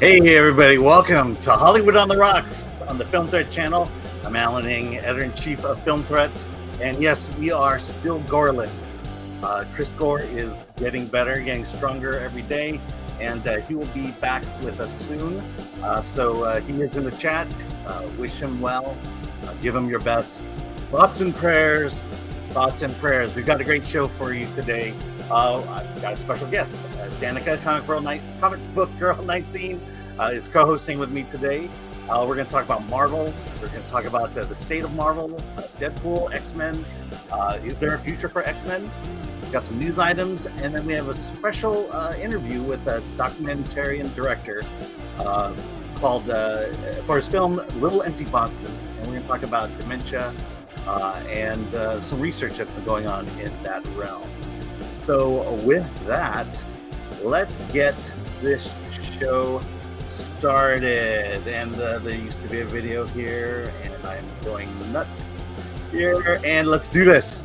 Hey everybody, welcome to Hollywood on the Rocks on the Film Threat channel. I'm Alan Ng, Editor-in-Chief of Film Threat, and yes, we are still goreless. Chris Gore is getting better, getting stronger every day, and he will be back with us soon. So he is in the chat. Wish him well. Give him your best thoughts and prayers. We've got a great show for you today. I've got a special guest, Danika, Comic Book Girl 19, is co-hosting with me today. We're going to talk about Marvel. We're going to talk about the state of Marvel, Deadpool, X-Men. Is there a future for X-Men? We've got some news items, and then we have a special interview with a documentarian director called for his film Little Empty Boxes, and we're going to talk about dementia and some research that's been going on in that realm. So with that, let's get this show started. And there used to be a video here, and I'm going nuts here. And let's do this.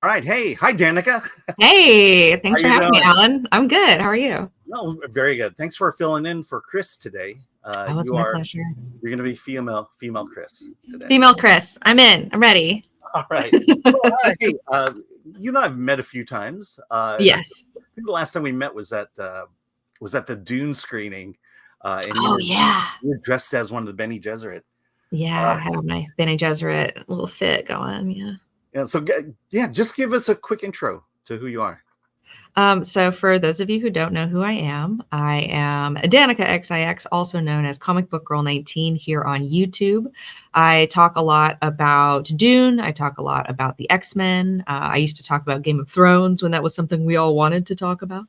All right. Hey. Hi, Danika. Hey. Thanks for having me, Alan. I'm good. How are you? No, very good. Thanks for filling in for Chris today. It's my pleasure. You're going to be female Chris today. Female Chris. I'm in. I'm ready. All right. Well, hey, you and I've met a few times. Yes. I think the last time we met was at the Dune screening. And you were dressed as one of the Bene Gesserit. Yeah, I had my Bene Gesserit little fit going. Yeah. Yeah. So just give us a quick intro to who you are. So for those of you who don't know who I am Danika XIX, also known as Comic Book Girl 19 here on YouTube. I talk a lot about Dune. I talk a lot about the X-Men. I used to talk about Game of Thrones when that was something we all wanted to talk about.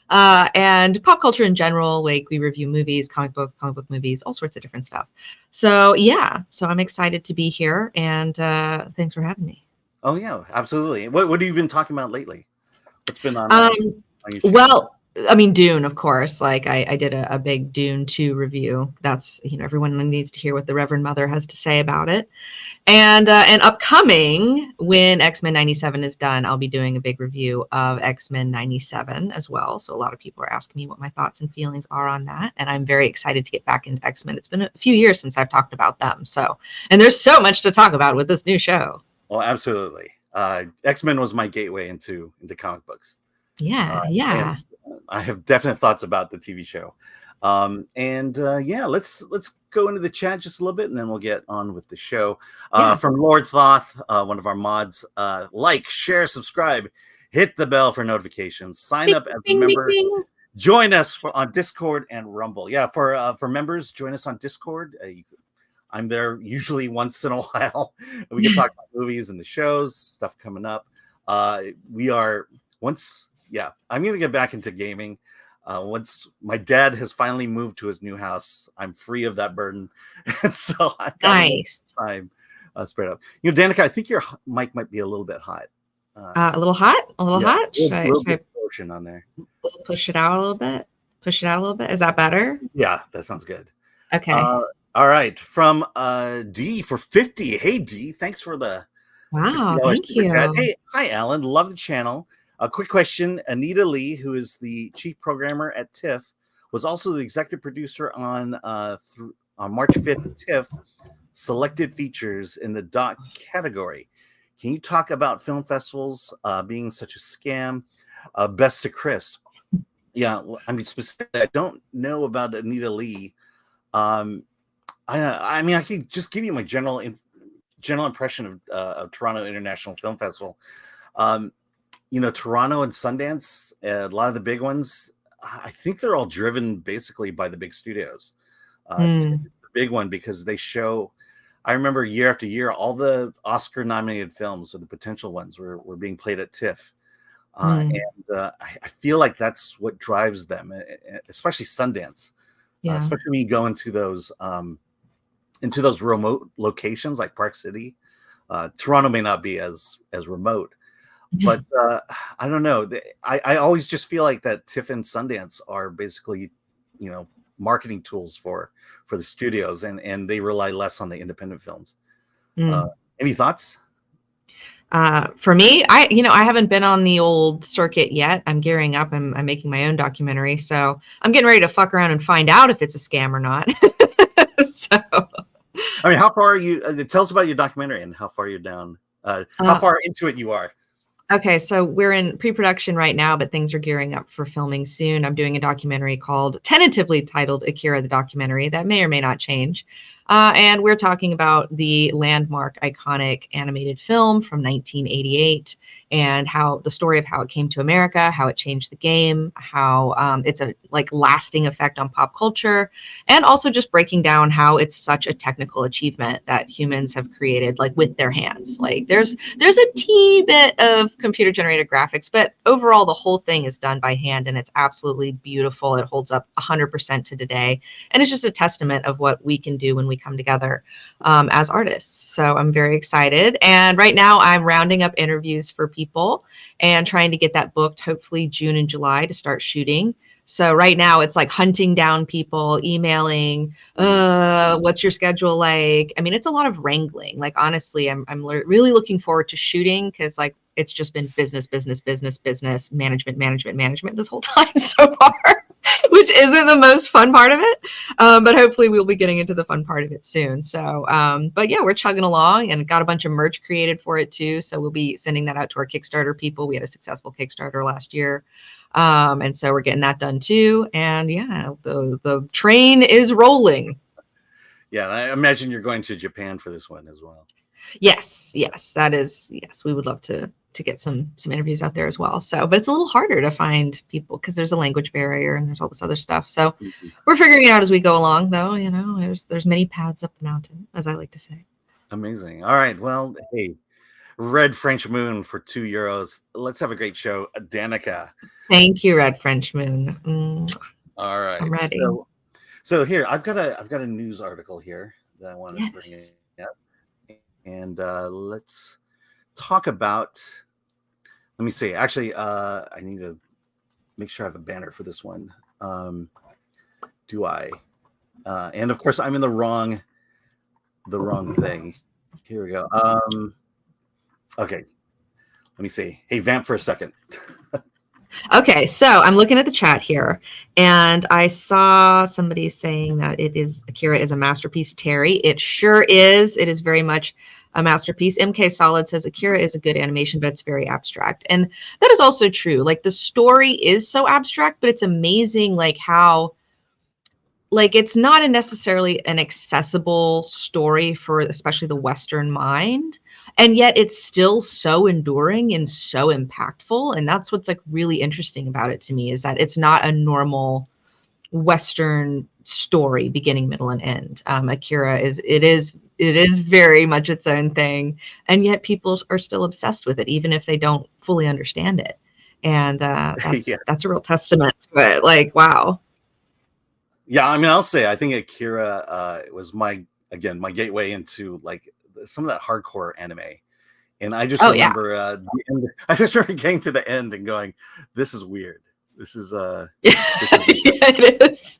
And pop culture in general, like we review movies, comic book movies, all sorts of different stuff. So yeah, so I'm excited to be here, and thanks for having me. Oh yeah, absolutely. What have you been talking about lately? What's been on your channel? Well, I mean, Dune, of course. Like I did a big Dune 2 review. That's, everyone needs to hear what the Reverend Mother has to say about it. And upcoming, when X-Men 97 is done, I'll be doing a big review of X-Men 97 as well. So a lot of people are asking me what my thoughts and feelings are on that. And I'm very excited to get back into X-Men. It's been a few years since I've talked about them. And there's so much to talk about with this new show. Well, absolutely. X-Men was my gateway into comic books. Yeah. I have definite thoughts about the TV show. Let's go into the chat just a little bit, and then we'll get on with the show. From Lord Thoth, one of our mods, like, share, subscribe, hit the bell for notifications, sign up as a member. Join us on Discord and Rumble. Yeah, for members, join us on Discord. I'm there usually once in a while. We can talk about movies and the shows, stuff coming up. I'm going to get back into gaming. Once my dad has finally moved to his new house, I'm free of that burden. And so I've got time spread up. Danika, I think your mic might be a little bit hot. A little hot? A little hot? Should I portion on there. Push it out a little bit? Is that better? Yeah, that sounds good. Okay. All right. From D for 50. Hey, D. Thanks for the wow. Thank you. Hey, hi, Alan. Love the channel. A quick question. Anita Lee, who is the chief programmer at TIFF, was also the executive producer on March 5th TIFF selected features in the doc category. Can you talk about film festivals being such a scam? Best to Chris. Yeah, I mean, specifically, I don't know about Anita Lee. I mean, I can just give you my general impression of Toronto International Film Festival. Toronto and Sundance, a lot of the big ones, I think they're all driven basically by the big studios. It's the big one because they show. I remember year after year, all the Oscar-nominated films, or the potential ones, were being played at TIFF. And I feel like that's what drives them, especially Sundance. Yeah. Especially when you go into those remote locations like Park City. Toronto may not be as remote, but I don't know. I always just feel like that TIFF and Sundance are basically, marketing tools for the studios, and they rely less on the independent films. Any thoughts? For me, I haven't been on the old circuit yet. I'm gearing up. I'm making my own documentary, so I'm getting ready to fuck around and find out if it's a scam or not. So, I mean, how far are you? Tell us about your documentary and how far you're down. How far into it you are. okay, so we're in pre-production right now, but things are gearing up for filming soon. I'm doing a documentary called, tentatively titled Akira the Documentary, that may or may not change. And we're talking about the landmark, iconic animated film from 1988 and how the story of how it came to America, how it changed the game, how it's a like lasting effect on pop culture, and also just breaking down how it's such a technical achievement that humans have created like with their hands. Like there's a teeny bit of computer generated graphics, but overall the whole thing is done by hand and it's absolutely beautiful. It holds up 100% to today, and it's just a testament of what we can do when we come together as artists. So I'm very excited, and right now I'm rounding up interviews for people and trying to get that booked, hopefully June and July, to start shooting. So right now it's like hunting down people, emailing, what's your schedule like? I mean, it's a lot of wrangling. Like, honestly, I'm really looking forward to shooting because like it's just been business, business, business, business, management, management, management this whole time so far, which isn't the most fun part of it. But hopefully we'll be getting into the fun part of it soon. So, but yeah, we're chugging along and got a bunch of merch created for it too. So we'll be sending that out to our Kickstarter people. We had a successful Kickstarter last year. And so we're getting that done too. And yeah, the train is rolling. Yeah, I imagine you're going to Japan for this one as well. Yes, that is, yes, we would love to get some interviews out there as well. So, but it's a little harder to find people because there's a language barrier and there's all this other stuff. So we're figuring it out as we go along, though. You know, there's many paths up the mountain, as I like to say. Amazing. All right. Well, hey, Red French Moon for €2. Let's have a great show. Danika. Thank you, Red French Moon. All right. I'm ready. So here, I've got a news article here that I want to bring in. And let's talk about, let me see. Actually, I need to make sure I have a banner for this one. Do I? And of course, I'm in the wrong thing. Here we go. Okay. Let me see. Hey, vamp for a second. Okay, so I'm looking at the chat here, and I saw somebody saying that Akira is a masterpiece. Terry, it sure is. It is very much a masterpiece. MK Solid says Akira is a good animation, but it's very abstract, and that is also true. Like the story is so abstract, but it's amazing, like how, like it's not necessarily an accessible story for especially the Western mind. And yet it's still so enduring and so impactful. And that's what's like really interesting about it to me, is that it's not a normal Western story, beginning, middle, and end. Akira is very much its own thing. And yet people are still obsessed with it, even if they don't fully understand it. And that's a real testament to it. Like, wow. Yeah, I mean, I'll say I think Akira was my gateway into like some of that hardcore anime, and I just remember the end. I just remember getting to the end and going, "This is weird. This is it is.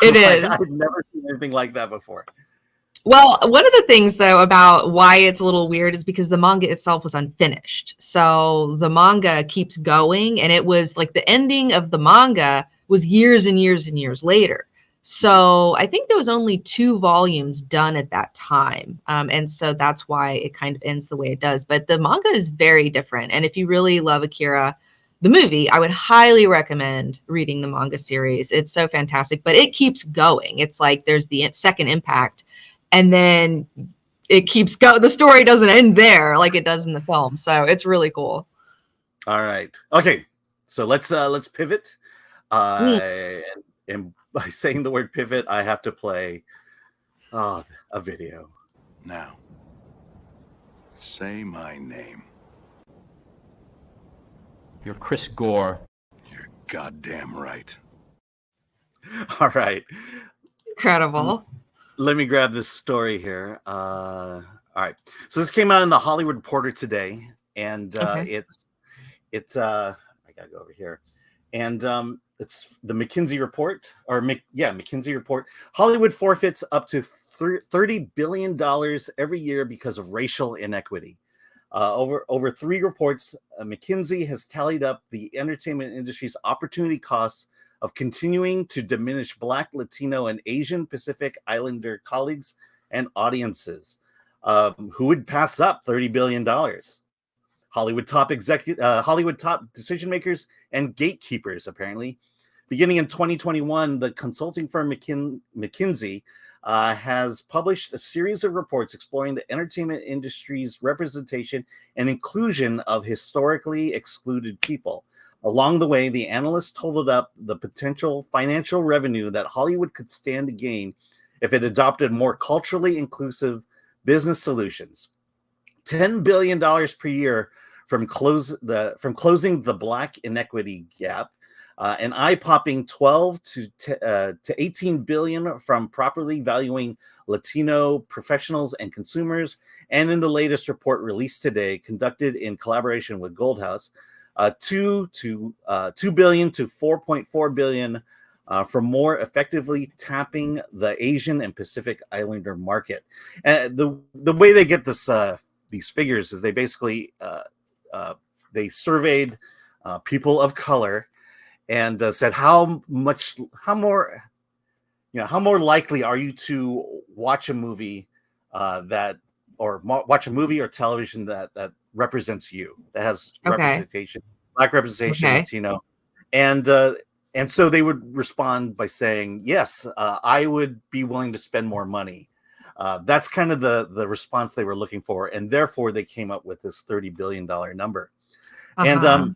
It is. I've never seen anything like that before." Well, one of the things though about why it's a little weird is because the manga itself was unfinished. So the manga keeps going, and it was like the ending of the manga was years and years and years later. So I think there was only 2 volumes done at that time. And so that's why it kind of ends the way it does. But the manga is very different. And if you really love Akira, the movie, I would highly recommend reading the manga series. It's so fantastic, but it keeps going. It's like there's the second impact, and then it keeps going. The story doesn't end there like it does in the film. So it's really cool. All right. Okay. So let's pivot. And by saying the word pivot, I have to play a video. Now, say my name. You're Chris Gore. You're goddamn right. All right. Incredible. Let me grab this story here. All right. So this came out in the Hollywood Reporter today, and it's I gotta go over here, and it's the McKinsey report, McKinsey report. Hollywood forfeits up to $30 billion every year because of racial inequity. Over 3 reports, McKinsey has tallied up the entertainment industry's opportunity costs of continuing to diminish Black, Latino, and Asian Pacific Islander colleagues and audiences. Who would pass up $30 billion? Hollywood top decision makers and gatekeepers, apparently. Beginning in 2021, the consulting firm McKinsey has published a series of reports exploring the entertainment industry's representation and inclusion of historically excluded people. Along the way, the analysts totaled up the potential financial revenue that Hollywood could stand to gain if it adopted more culturally inclusive business solutions. $10 billion per year from closing the Black inequity gap, an eye-popping 12 to 18 billion from properly valuing Latino professionals and consumers, and in the latest report released today, conducted in collaboration with Goldhouse, 2 billion to 4.4 billion for more effectively tapping the Asian and Pacific Islander market. And the way they get this these figures is they basically they surveyed people of color and said how more likely are you to watch a movie watch a movie or television that represents you, that has representation, Black representation, Latino, and so they would respond by saying, yes, I would be willing to spend more money. That's kind of the response they were looking for, and therefore they came up with this $30 billion number. And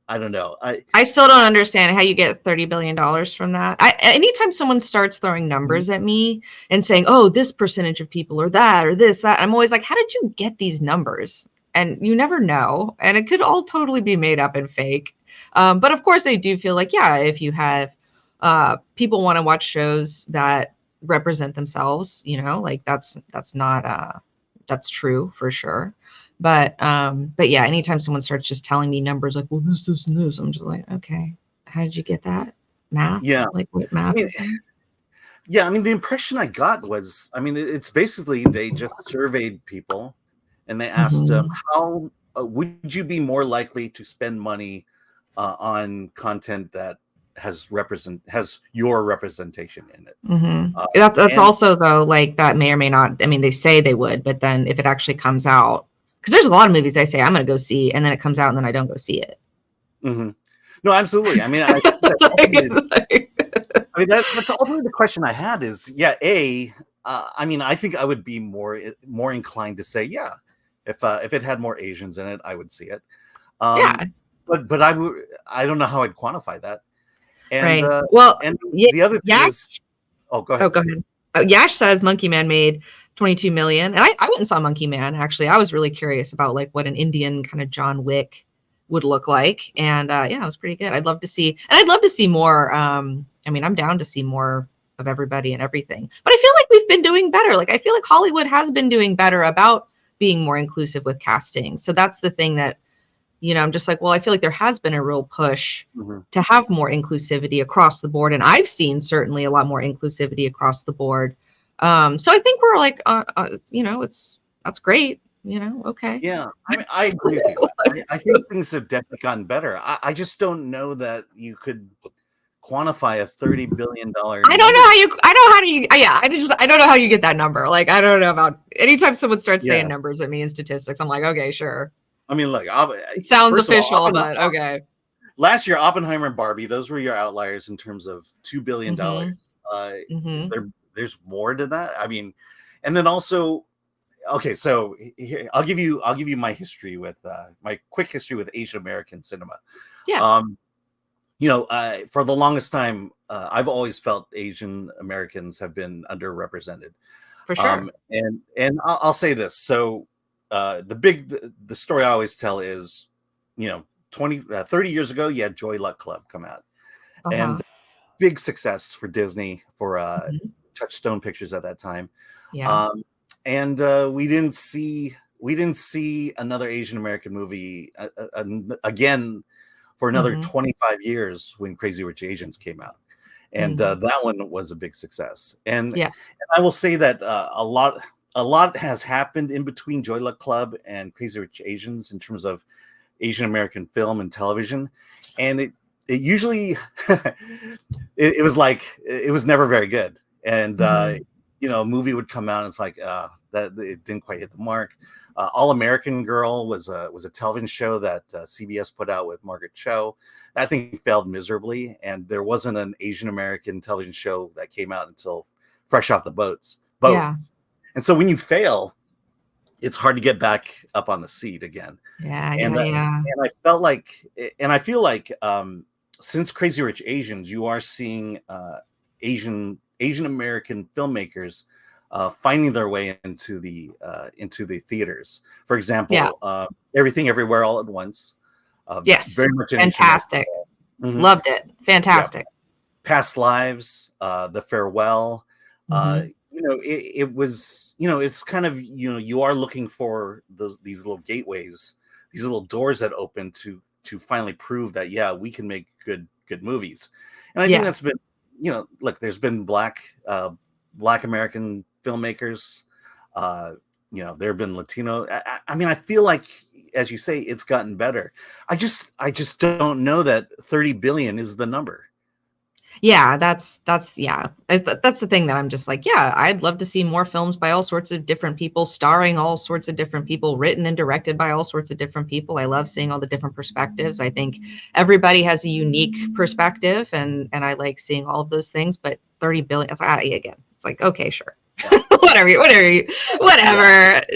I don't know. I still don't understand how you get $30 billion from that. Anytime someone starts throwing numbers at me and saying, oh, this percentage of people or that, I'm always like, how did you get these numbers? And you never know. And it could all totally be made up and fake. But of course, I do feel like, yeah, if you have people want to watch shows that represent themselves, like that's true for sure. But yeah, anytime someone starts just telling me numbers like, well, this, and this, I'm just like, okay, how did you get that? Math? Yeah. Like what math is that? Yeah, I mean, the impression I got was, it's basically they just surveyed people and they asked them, how would you be more likely to spend money on content that has your representation in it? That's also, though, like that may or may not, they say they would, but then if it actually comes out, because there's a lot of movies I say I'm going to go see, and then it comes out, and then I don't go see it. No, absolutely. That's ultimately the question I had is, I think I would be more inclined to say, yeah, if it had more Asians in it, I would see it. But I don't know how I'd quantify that. And, right. The other thing is, go ahead. Oh, go ahead. Yash says Monkey Man made 22 million. And I went and saw Monkey Man, actually. I was really curious about like what an Indian kind of John Wick would look like. And it was pretty good. I'd love to see more. I'm down to see more of everybody and everything. But I feel like we've been doing better. Like, I feel like Hollywood has been doing better about being more inclusive with casting. So that's the thing that, I'm just like, well, I feel like there has been a real push to have more inclusivity across the board. And I've seen certainly a lot more inclusivity across the board. So I think we're like, that's great. Okay. Yeah, I agree with you. I think things have definitely gotten better. I just don't know that you could quantify a $30 billion. I don't know how you get that number. Like, I don't know about anytime someone starts saying numbers at me in statistics, I'm like, okay, sure. Look, it sounds official, but okay. Last year, Oppenheimer and Barbie, those were your outliers in terms of $2 billion. There's more to that. And then also, okay, so here, I'll give you my history with my quick history with Asian American cinema. Yeah. For the longest time, I've always felt Asian Americans have been underrepresented. For sure. And I'll say this. So the story I always tell is, 30 years ago, you had Joy Luck Club come out, and big success for Disney, for Touchstone Pictures at that time. Yeah. And we didn't see another Asian American movie again for another 25 years when Crazy Rich Asians came out. And that one was a big success. And, yes. And I will say that a lot a lot has happened in between Joy Luck Club and Crazy Rich Asians in terms of Asian American film and television, and it usually it was like it was never very good. And a movie would come out and it's like that it didn't quite hit the mark. All American Girl was a television show that CBS put out with Margaret Cho. That thing failed miserably, and there wasn't an Asian American television show that came out until fresh off the boat. Yeah. And so when you fail, it's hard to get back up on the seat again. Yeah. And I feel like since Crazy Rich Asians, you are seeing Asian American filmmakers finding their way into the theaters. For example, Everything Everywhere All at Once. Yes, very much fantastic. Loved it. Fantastic. Past Lives, The Farewell. It was, it's kind of, you are looking for these little gateways, these little doors that open to finally prove that, we can make good movies. And I think that's been, look, there's been black American filmmakers, there have been Latino. I mean, I feel like, as you say, it's gotten better. I just don't know that 30 billion is the number. Yeah, that's the thing that I'm just like, I'd love to see more films by all sorts of different people, starring all sorts of different people, written and directed by all sorts of different people. I love seeing all the different perspectives. I think everybody has a unique perspective, and I like seeing all of those things. But 30 billion, again, it's like, okay, sure. whatever,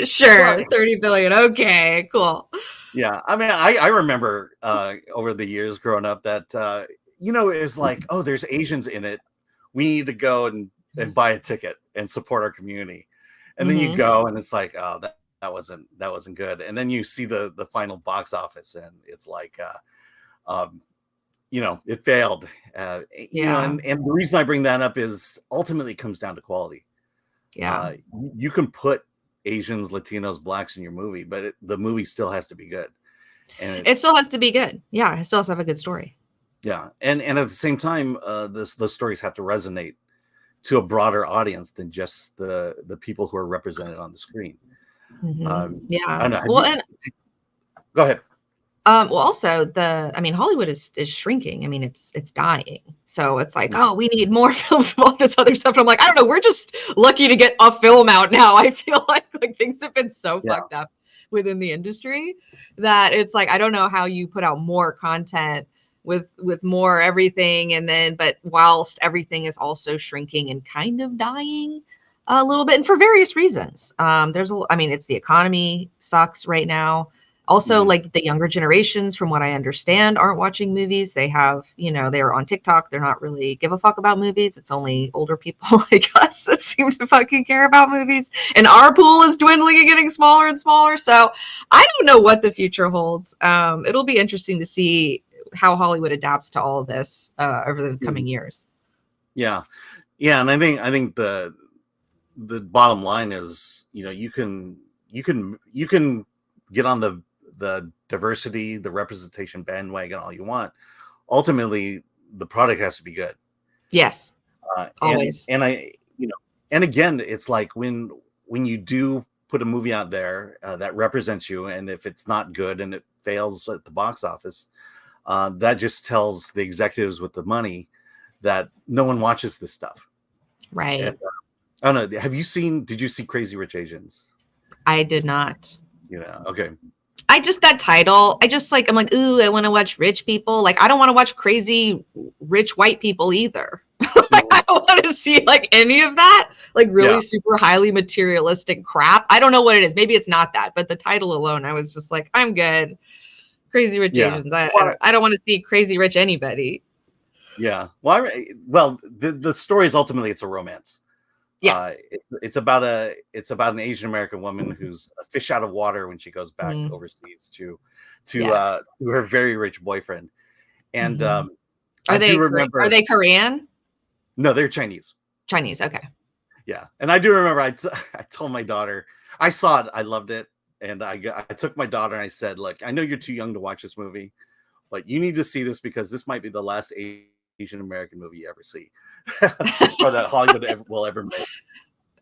sure. 30 billion. Okay, cool. Yeah. I mean, I remember over the years growing up that, it's like, oh, there's Asians in it. We need to go and buy a ticket and support our community. And then you go and it's like, oh, that wasn't good. And then you see the final box office and it's like, it failed. And the reason I bring that up is ultimately it comes down to quality. Yeah. You can put Asians, Latinos, Blacks in your movie, but the movie still has to be good. And it still has to be good. Yeah. It still has to have a good story. Yeah. And at the same time, the stories have to resonate to a broader audience than just the people who are represented on the screen. I don't know. Well, Go ahead. Also Hollywood is shrinking. I mean, it's dying. So it's like, oh, we need more films of all this other stuff. And I'm like, I don't know. We're just lucky to get a film out now. I feel like things have been so fucked up within the industry that it's like, I don't know how you put out more content with more everything. And then, but whilst everything is also shrinking and kind of dying a little bit, and for various reasons. It's the economy sucks right now. Also, like the younger generations, from what I understand, aren't watching movies. They have, they're on TikTok. They're not really give a fuck about movies. It's only older people like us that seem to fucking care about movies. And our pool is dwindling and getting smaller and smaller. So I don't know what the future holds. It'll be interesting to see how Hollywood adapts to all of this over the coming years. Yeah. And I think the bottom line is, you can get on the diversity, the representation bandwagon all you want. Ultimately, the product has to be good. Yes. Always. And again, it's like when you do put a movie out there that represents you, and if it's not good and it fails at the box office, that just tells the executives with the money that no one watches this stuff. Right. And, I don't know. Did you see Crazy Rich Asians? I did not. Okay. That title, I'm like, ooh, I want to watch rich people. Like, I don't want to watch crazy rich white people either. I don't want to see any of that, really super highly materialistic crap. I don't know what it is. Maybe it's not that, but the title alone, I was just like, I'm good. Crazy Rich Asians. I don't want to see crazy rich anybody. Yeah. Well, the story is ultimately it's a romance. Yes. It's about an Asian American woman who's a fish out of water when she goes back overseas to her very rich boyfriend. And are they Korean? No, they're Chinese. Chinese, okay. Yeah, and I do remember I told my daughter, I saw it, I loved it, and I took my daughter and I said, look, I know you're too young to watch this movie, but you need to see this because this might be the last Asian American movie you ever see, or that Hollywood will ever make.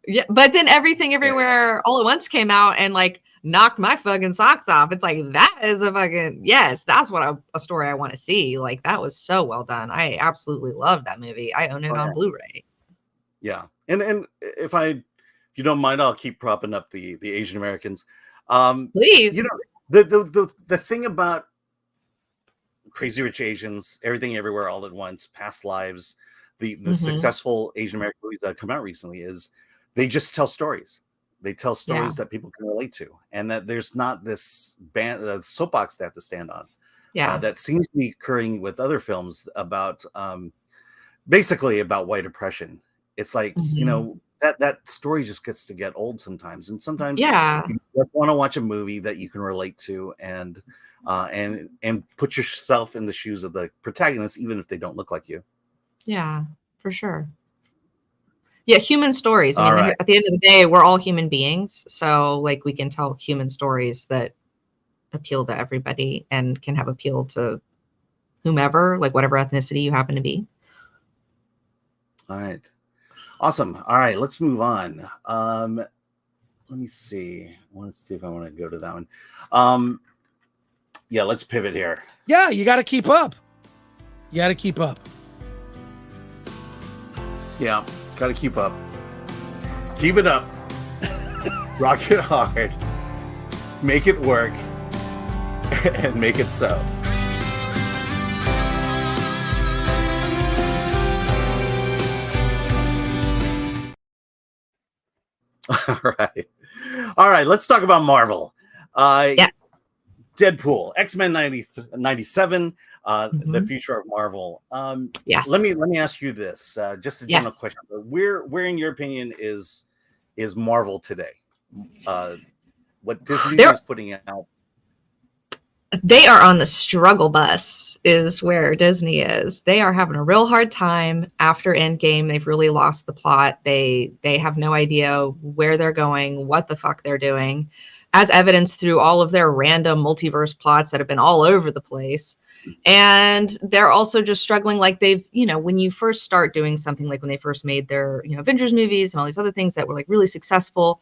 Yeah, but then Everything Everywhere All at Once came out and like knocked my fucking socks off. It's like that is a fucking yes, that's what a story I want to see. Like that was so well done. I absolutely love that movie. I own it on Blu-ray. Yeah, and if you don't mind, I'll keep propping up the Asian Americans. Please. You know, the thing about Crazy Rich Asians, Everything Everywhere All at Once, Past Lives, the successful Asian American movies that have come out recently is they just tell stories. They tell stories that people can relate to, and that there's not this soapbox they have to stand on. Yeah, that seems to be occurring with other films about basically about white oppression. It's like you know that story just gets to get old sometimes, and sometimes you just want to watch a movie that you can relate to and put yourself in the shoes of the protagonist, even if they don't look like you. Yeah, for sure. Yeah, human stories. I mean, Right. at the end of the day, we're all human beings. So, like, we can tell human stories that appeal to everybody and can have appeal to whomever, like whatever ethnicity you happen to be. All right. Awesome. All right, let's move on. Let me see. I want to see if I want to go to that one. Yeah, let's pivot here. Yeah, you got to keep up. You got to keep up. Yeah, got to keep up. Keep it up. Rock it hard. Make it work. And make it so. All right, let's talk about Marvel. Deadpool, X-Men 97, the future of Marvel. Yes. Let me ask you this, just a general question. Where in your opinion is Marvel today? What Disney is putting out? They are on the struggle bus is where Disney is. They are having a real hard time after Endgame. They've really lost the plot. They have no idea where they're going, what the fuck they're doing, as evidenced through all of their random multiverse plots that have been all over the place. And they're also just struggling. Like they've, you know, when you first start doing something, like when they first made their, you know, Avengers movies and all these other things that were like really successful,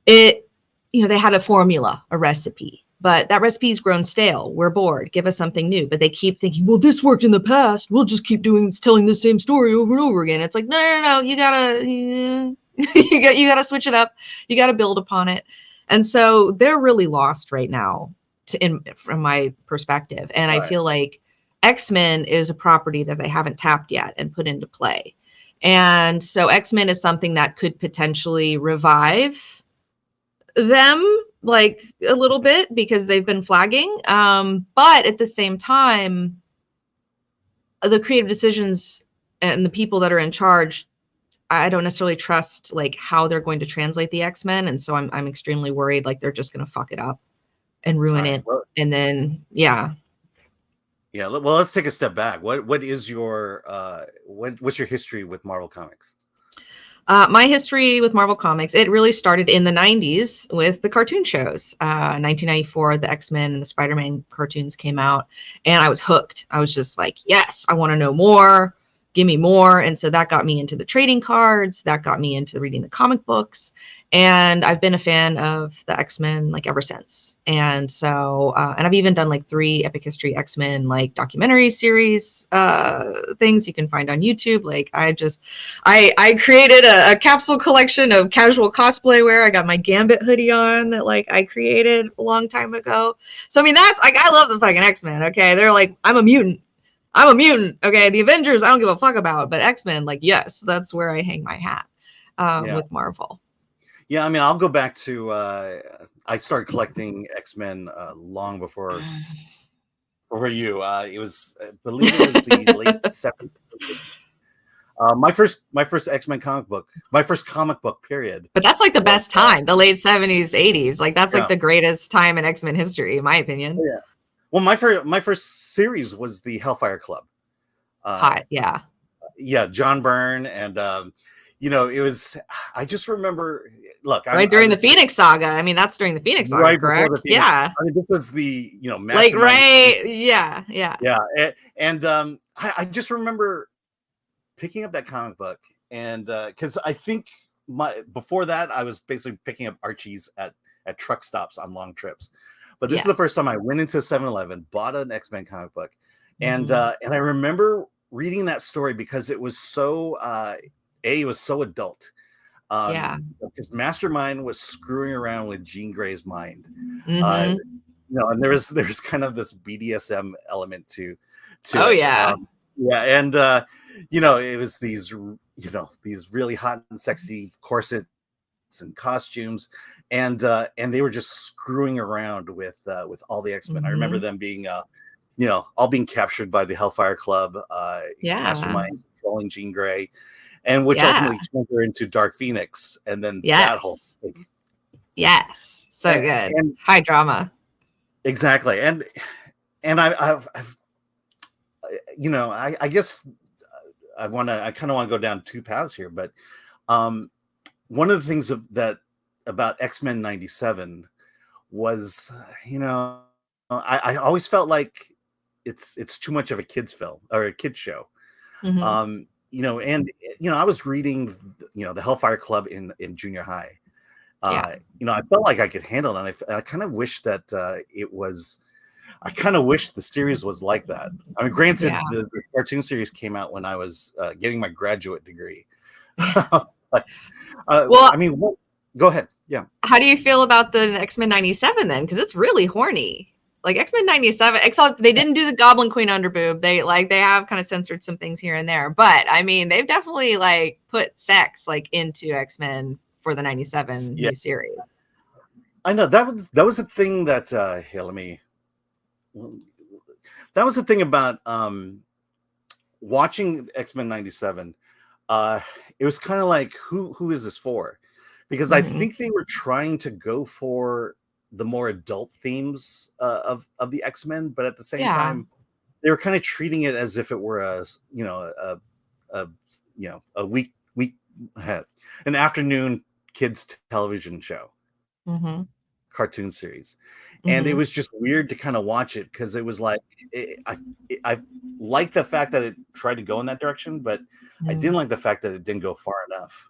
it, you know, they had a formula, a recipe. But that recipe's grown stale. We're bored. Give us something new. But they keep thinking, well, this worked in the past. We'll just keep telling the same story over and over again. It's like, no. You gotta, you gotta switch it up. You gotta build upon it. And so they're really lost right now, from my perspective. And I feel like X-Men is a property that they haven't tapped yet and put into play. And so X-Men is something that could potentially revive them, like a little bit, because they've been flagging. But at the same time, the creative decisions and the people that are in charge, I don't necessarily trust like how they're going to translate the X-Men. And so I'm extremely worried like they're just going to fuck it up and ruin it. Well, and then, yeah. Well, let's take a step back. What is your, what's your history with Marvel Comics? My history with Marvel Comics, it really started in the 90s with the cartoon shows. 1994, the X-Men and the Spider-Man cartoons came out, and I was hooked. I was just like, yes, I want to know more. Give me more. And so that got me into the trading cards. That got me into reading the comic books. And I've been a fan of the X-Men like ever since. And so, and I've even done like 3 Epic History X-Men like documentary series things you can find on YouTube. Like I created a capsule collection of casual cosplay wear. I got my Gambit hoodie on that like I created a long time ago. So, I mean, that's like, I love the fucking X-Men. Okay. They're like, I'm a mutant. Okay. The Avengers, I don't give a fuck about, but X-Men, like, yes, that's where I hang my hat with Marvel. Yeah, I mean, I'll go back to I started collecting X-Men long before you. It was, I believe it was the late 70s. My first X-Men comic book, my first comic book period. But that's like the best time, the late 70s, 80s. Like that's like the greatest time in X-Men history, in my opinion. Yeah. Well, my first series was the Hellfire Club. Hot, yeah. Yeah, John Byrne and you know, it was. I just remember. Look, during the Phoenix Saga. I mean, that's during the Phoenix Saga, correct? Yeah. I mean, this was the like yeah. And I just remember picking up that comic book and because I think before that, I was basically picking up Archies at truck stops on long trips. But this is Yes. the first time I went into 7-Eleven, bought an X-Men comic book, and Mm-hmm. I remember reading that story because it was so it was so adult. Yeah. Because Mastermind was screwing around with Jean Grey's mind. Mm-hmm. And there's kind of this BDSM element to Oh it. yeah. And it was these really hot and sexy corsets and costumes, and they were just screwing around with all the X-Men. I remember them being all being captured by the Hellfire Club, Yeah. Mastermind controlling Jean Grey, and which Yeah. ultimately turned her into Dark Phoenix, and then that whole thing. Yes. So good. And high drama. Exactly. And I've I guess I kind of want to go down two paths here, but one of the things about X-Men 97 was, I always felt like it's too much of a kids film or a kids show. Mm-hmm. I was reading, the Hellfire Club in junior high. Yeah. I felt like I could handle it. And I kind of wish that I kind of wish the series was like that. I mean, granted, the cartoon series came out when I was getting my graduate degree. But, I mean, go ahead. Yeah. How do you feel about the X-Men 97 then? Because it's really horny. Like X-Men 97, except they didn't do the Goblin Queen underboob. They have kind of censored some things here and there. But I mean, they've definitely like put sex like into X-Men for the 97 new series. I know that was the thing that that was the thing about watching X-Men 97. It was kind of like, who is this for? Because I think they were trying to go for the more adult themes of the X-Men, but at the same time, they were kind of treating it as if it were an afternoon kids television show, cartoon series. And it was just weird to kind of watch it because it was like, I liked the fact that it tried to go in that direction, but I didn't like the fact that it didn't go far enough.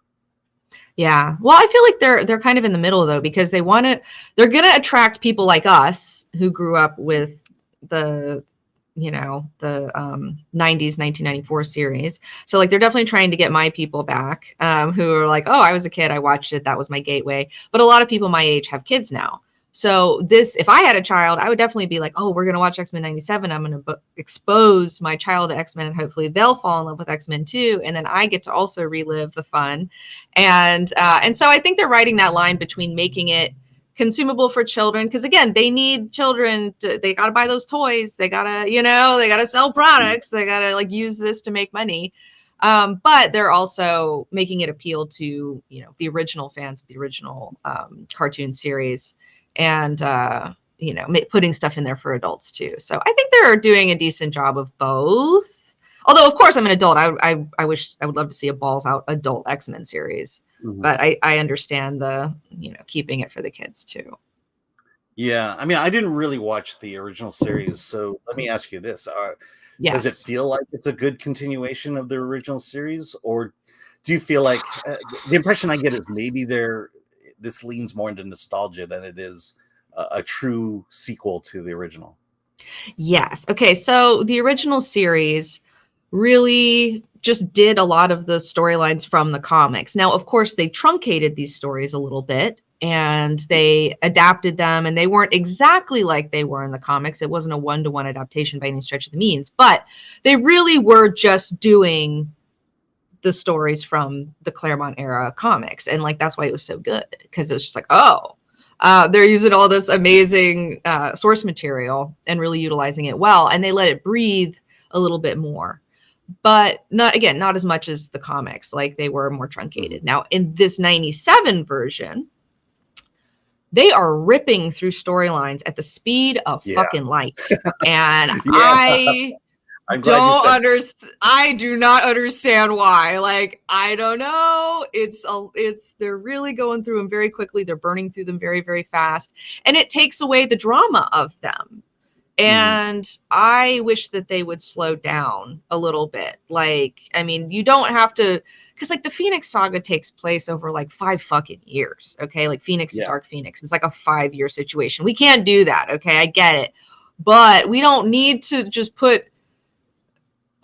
Yeah. Well, I feel like they're kind of in the middle though, because they're going to attract people like us who grew up with the 90s 1994 series. So like they're definitely trying to get my people back who are like, oh, I was a kid, I watched it, that was my gateway. But a lot of people my age have kids now. So if I had a child, I would definitely be like, oh, we're going to watch X-Men 97. I'm going to expose my child to X-Men and hopefully they'll fall in love with X-Men too. And then I get to also relive the fun. And so I think they're writing that line between making it consumable for children. Because again, they need children they got to buy those toys. They got to sell products. They got to like use this to make money. But they're also making it appeal to, the original fans of the original cartoon series. And, putting stuff in there for adults too. So I think they're doing a decent job of both. Although, of course, I'm an adult. I would love to see a balls out adult X-Men series. But I understand the, keeping it for the kids too. Yeah. I mean, I didn't really watch the original series. So let me ask you this. Does it feel like it's a good continuation of the original series? Or do you feel like the impression I get is maybe this leans more into nostalgia than it is a true sequel to the original? Yes. Okay. So the original series really just did a lot of the storylines from the comics. Now, of course, they truncated these stories a little bit and they adapted them, and they weren't exactly like they were in the comics. It wasn't a one-to-one adaptation by any stretch of the means, but they really were just doing the stories from the Claremont era comics. And like, that's why it was so good, because it's just like, they're using all this amazing source material and really utilizing it well. And they let it breathe a little bit more, but not as much as the comics. Like they were more truncated. Now in this 97 version, they are ripping through storylines at the speed of fucking light. And I do not understand why. Like, I don't know. They're really going through them very quickly. They're burning through them very, very fast. And it takes away the drama of them. And I wish that they would slow down a little bit. Like, I mean, you don't have to because like the Phoenix Saga takes place over like 5 fucking years. Okay, like Phoenix to Dark Phoenix, it's like a 5-year situation. We can't do that. Okay, I get it, but we don't need to just put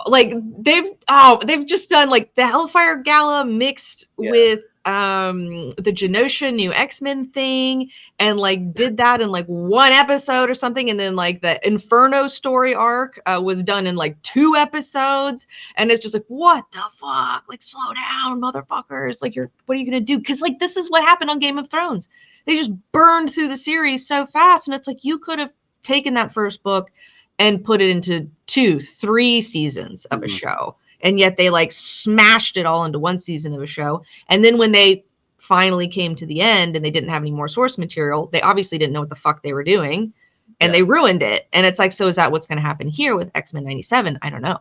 like they've just done like the Hellfire Gala mixed with the Genosha new X-Men thing, and like did that in like 1 episode or something, and then like the Inferno story arc was done in like 2 episodes, and it's just like, what the fuck, like slow down motherfuckers, like what are you gonna do? Because like this is what happened on Game of Thrones. They just burned through the series so fast, and it's like you could have taken that first book and put it into 2, 3 seasons of a show. And yet they like smashed it all into 1 season of a show. And then when they finally came to the end and they didn't have any more source material, they obviously didn't know what the fuck they were doing, and they ruined it. And it's like, so is that what's going to happen here with X-Men 97? I don't know.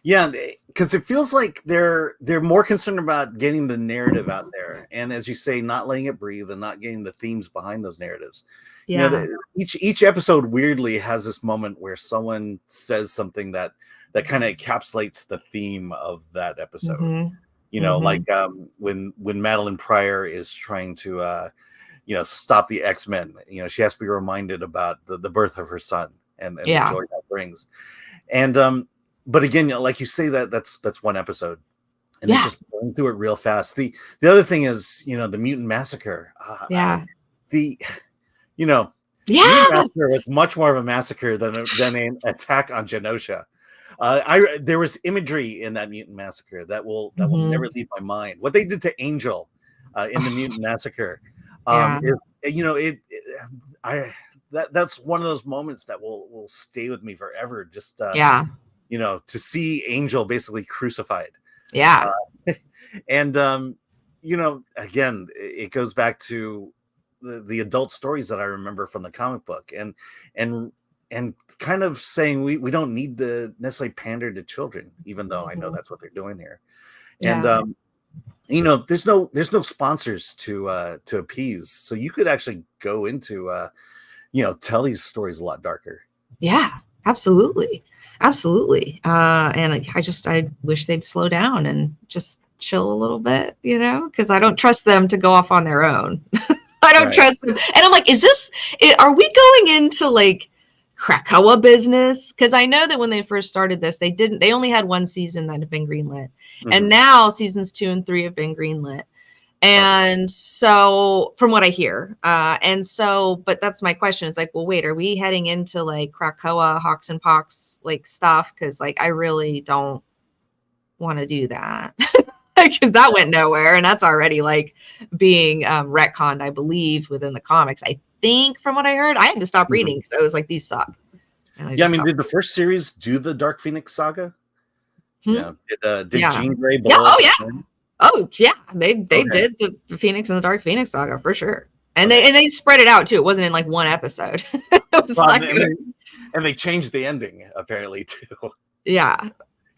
Yeah, because it feels like they're more concerned about getting the narrative out there, and as you say, not letting it breathe and not getting the themes behind those narratives. Yeah. You know, each episode weirdly has this moment where someone says something that kind of encapsulates the theme of that episode. You know, like when Madeline Pryor is trying to stop the X-Men, you know, she has to be reminded about the birth of her son and the joy that brings. And but again, like you say, that's 1 episode, and they just burn through it real fast. The other thing is, you know, the Mutant Massacre. Mutant Massacre was much more of a massacre than an attack on Genosha. There was imagery in that Mutant Massacre that will never leave my mind. What they did to Angel in the Mutant Massacre, that's one of those moments that will stay with me forever. Just you know, to see Angel basically crucified. And you know, again, it goes back to the adult stories that I remember from the comic book, and kind of saying we don't need to necessarily pander to children, even though I know that's what they're doing here. And you know, there's no sponsors to appease, so you could actually go into tell these stories a lot darker. Absolutely. And I wish they'd slow down and just chill a little bit, you know, because I don't trust them to go off on their own. I don't trust them. And I'm like, are we going into like Krakoa business? Because I know that when they first started this, they only had 1 season that had been greenlit. And now seasons 2 and 3 have been greenlit. And so from what I hear, but that's my question. It's like, well, wait, are we heading into like Krakoa, Hawks and Pox like stuff? Because like I really don't want to do that. Because that went nowhere, and that's already like being retconned, I believe, within the comics. I think from what I heard, I had to stop reading because I was like, these suck. I mean, did the first series do the Dark Phoenix saga? Yeah. Did Jean Grey? Oh yeah, they did the Phoenix and the Dark Phoenix saga for sure, and they spread it out too. It wasn't in like 1 episode. It was and they changed the ending apparently too.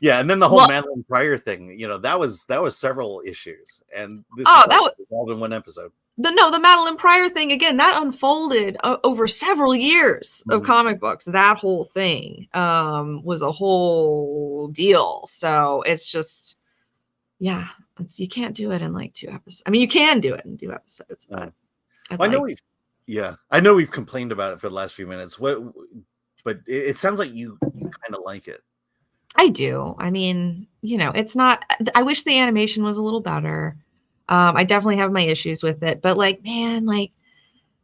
Yeah, and then the whole Madeline Pryor thing, you know, that was several issues, and this that was all in 1 episode. The Madeline Pryor thing again, that unfolded over several years of comic books. That whole thing was a whole deal. So it's just, you can't do it in like 2 episodes. I mean, you can do it in 2 episodes, but I know we've complained about it for the last few minutes. But it sounds like you kind of like it. I do. I mean, you know, it's not. I wish the animation was a little better. I definitely have my issues with it, but like, man, like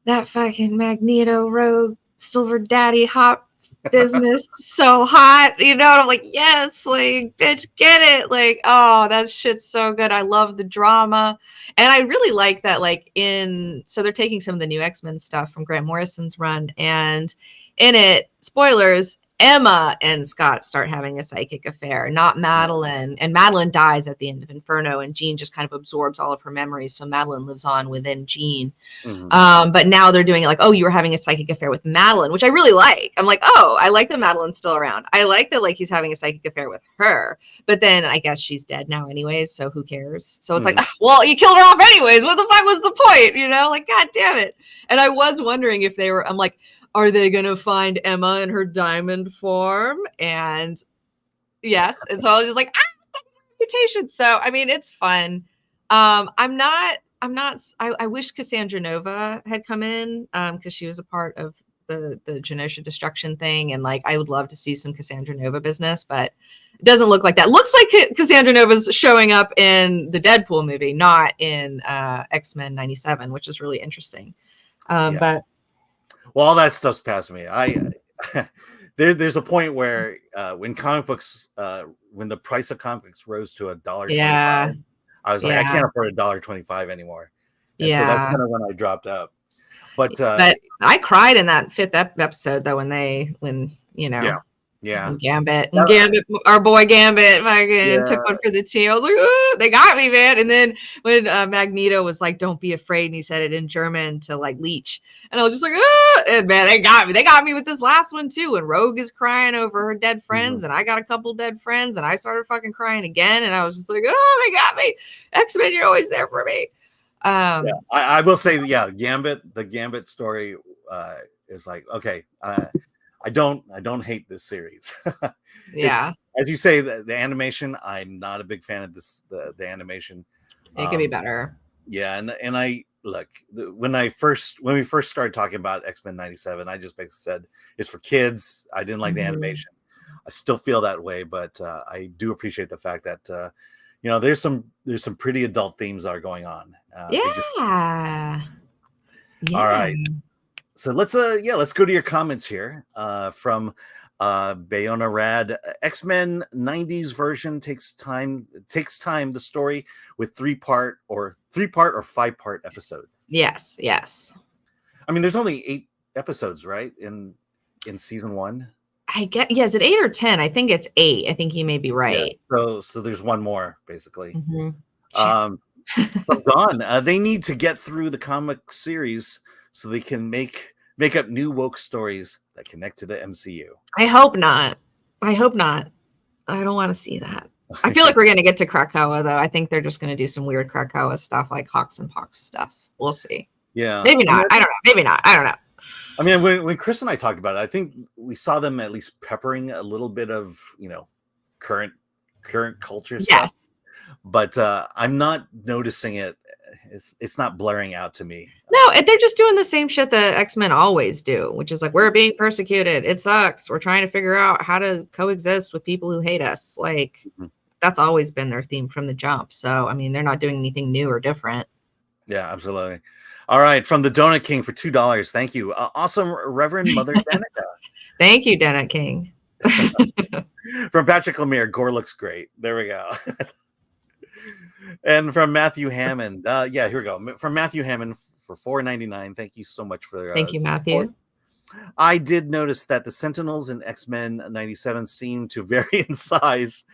that fucking Magneto Rogue Silver Daddy hot business, so hot, you know. And I'm like, yes, like, bitch, get it, like, oh, that shit's so good. I love the drama, and I really like that. Like, so they're taking some of the new X-Men stuff from Grant Morrison's run, and in it, spoilers, Emma and Scott start having a psychic affair, not Madeline. And Madeline dies at the end of Inferno, and Jean just kind of absorbs all of her memories. So Madeline lives on within Jean. But now they're doing it like, oh, you were having a psychic affair with Madeline, which I really like. I'm like, oh, I like that Madeline's still around. I like that like he's having a psychic affair with her. But then I guess she's dead now anyways, so who cares? So it's like, well, you killed her off anyways. What the fuck was the point? You know, like, God damn it. And I was wondering if I'm like, are they going to find Emma in her diamond form? And yes. And so I was just like, reputation. So I mean, it's fun. I wish Cassandra Nova had come in because she was a part of the Genosha destruction thing, and like I would love to see some Cassandra Nova business, but it doesn't look like that. Looks like Cassandra Nova's showing up in the Deadpool movie, not in X-Men '97, which is really interesting. But well, all that stuff's past me. There's a point where when comic books when the price of comic books rose to $1.25, I was like, I can't afford $1.25 anymore. And so that's kind of when I dropped out. But I cried in that 5th episode though when Gambit, our boy Gambit, fucking took one for the team. I was like, ooh, they got me, man. And then when Magneto was like, "Don't be afraid," and he said it in German to like Leech, and I was just like, and man, they got me. They got me with this last one too. And Rogue is crying over her dead friends, and I got a couple dead friends, and I started fucking crying again, and I was just like, oh, they got me. X-Men, you're always there for me. I will say, the Gambit story is like, okay, I don't hate this series. As you say, the animation, I'm not a big fan of the animation. It could be better. Yeah, and I look, when we first started talking about X-Men '97, I just basically said it's for kids. I didn't like the animation. I still feel that way, but I do appreciate the fact that there's some pretty adult themes that are going on. Yeah. All right. So let's go to your comments here from Bayona Rad. X-Men 90s version takes time. The story with 3-part or 5-part episodes. Yes. I mean, there's only 8 episodes, right? In season 1. I get, is it 8 or 10? I think it's 8. I think he may be right. Yeah, so there's one more basically. But Dawn, they need to get through the comic series so they can make up new woke stories that connect to the MCU. I hope not. I don't want to see that. I feel like we're going to get to Krakoa, though. I think they're just going to do some weird Krakoa stuff, like Hawks and Pox stuff. We'll see. Yeah. Maybe not. I don't know. Maybe not. I don't know. I mean, when Chris and I talked about it, I think we saw them at least peppering a little bit of, current culture stuff. But I'm not noticing it. It's not blurring out to me. No, they're just doing the same shit that X-Men always do, which is like, we're being persecuted. It sucks. We're trying to figure out how to coexist with people who hate us. Like, that's always been their theme from the jump. So, I mean, they're not doing anything new or different. Yeah, absolutely. All right. From the Donut King for $2. Thank you. Awesome, Reverend Mother Danica. Thank you, Donut King. From Patrick Lemire, Gore looks great. There we go. And from Matthew Hammond, here we go. From Matthew Hammond for $4.99. Thank you so much for. Thank you, Matthew. Support. I did notice that the Sentinels in X-Men '97 seemed to vary in size.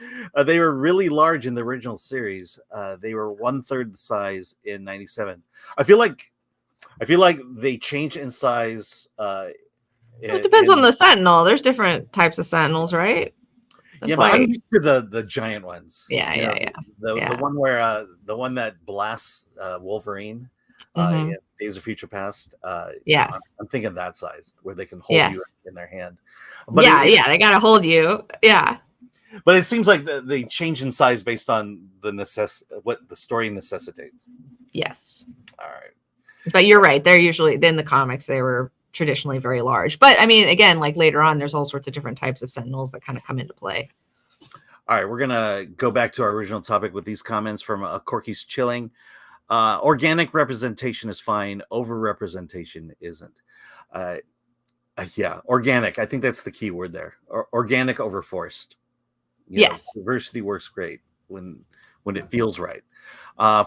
They were really large in the original series. They were 1/3 the size in '97. I feel like they changed in size. It depends on the Sentinel. There's different types of Sentinels, right? That's I'm used to the giant ones. Yeah. The one where the one that blasts Wolverine, in Days of Future Past. Yes, I'm thinking that size where they can hold you in their hand. But they gotta hold you. Yeah. But it seems like they change in size based on what the story necessitates. Yes. All right. But you're right. They're usually in the comics. They were traditionally very large, but I mean, again, like later on, there's all sorts of different types of Sentinels that kind of come into play. All right, we're gonna go back to our original topic with these comments from Corky's Chilling. Organic representation is fine. Over-representation isn't. Organic. I think that's the key word there. Organic over forced. Yes, diversity works great when it feels right.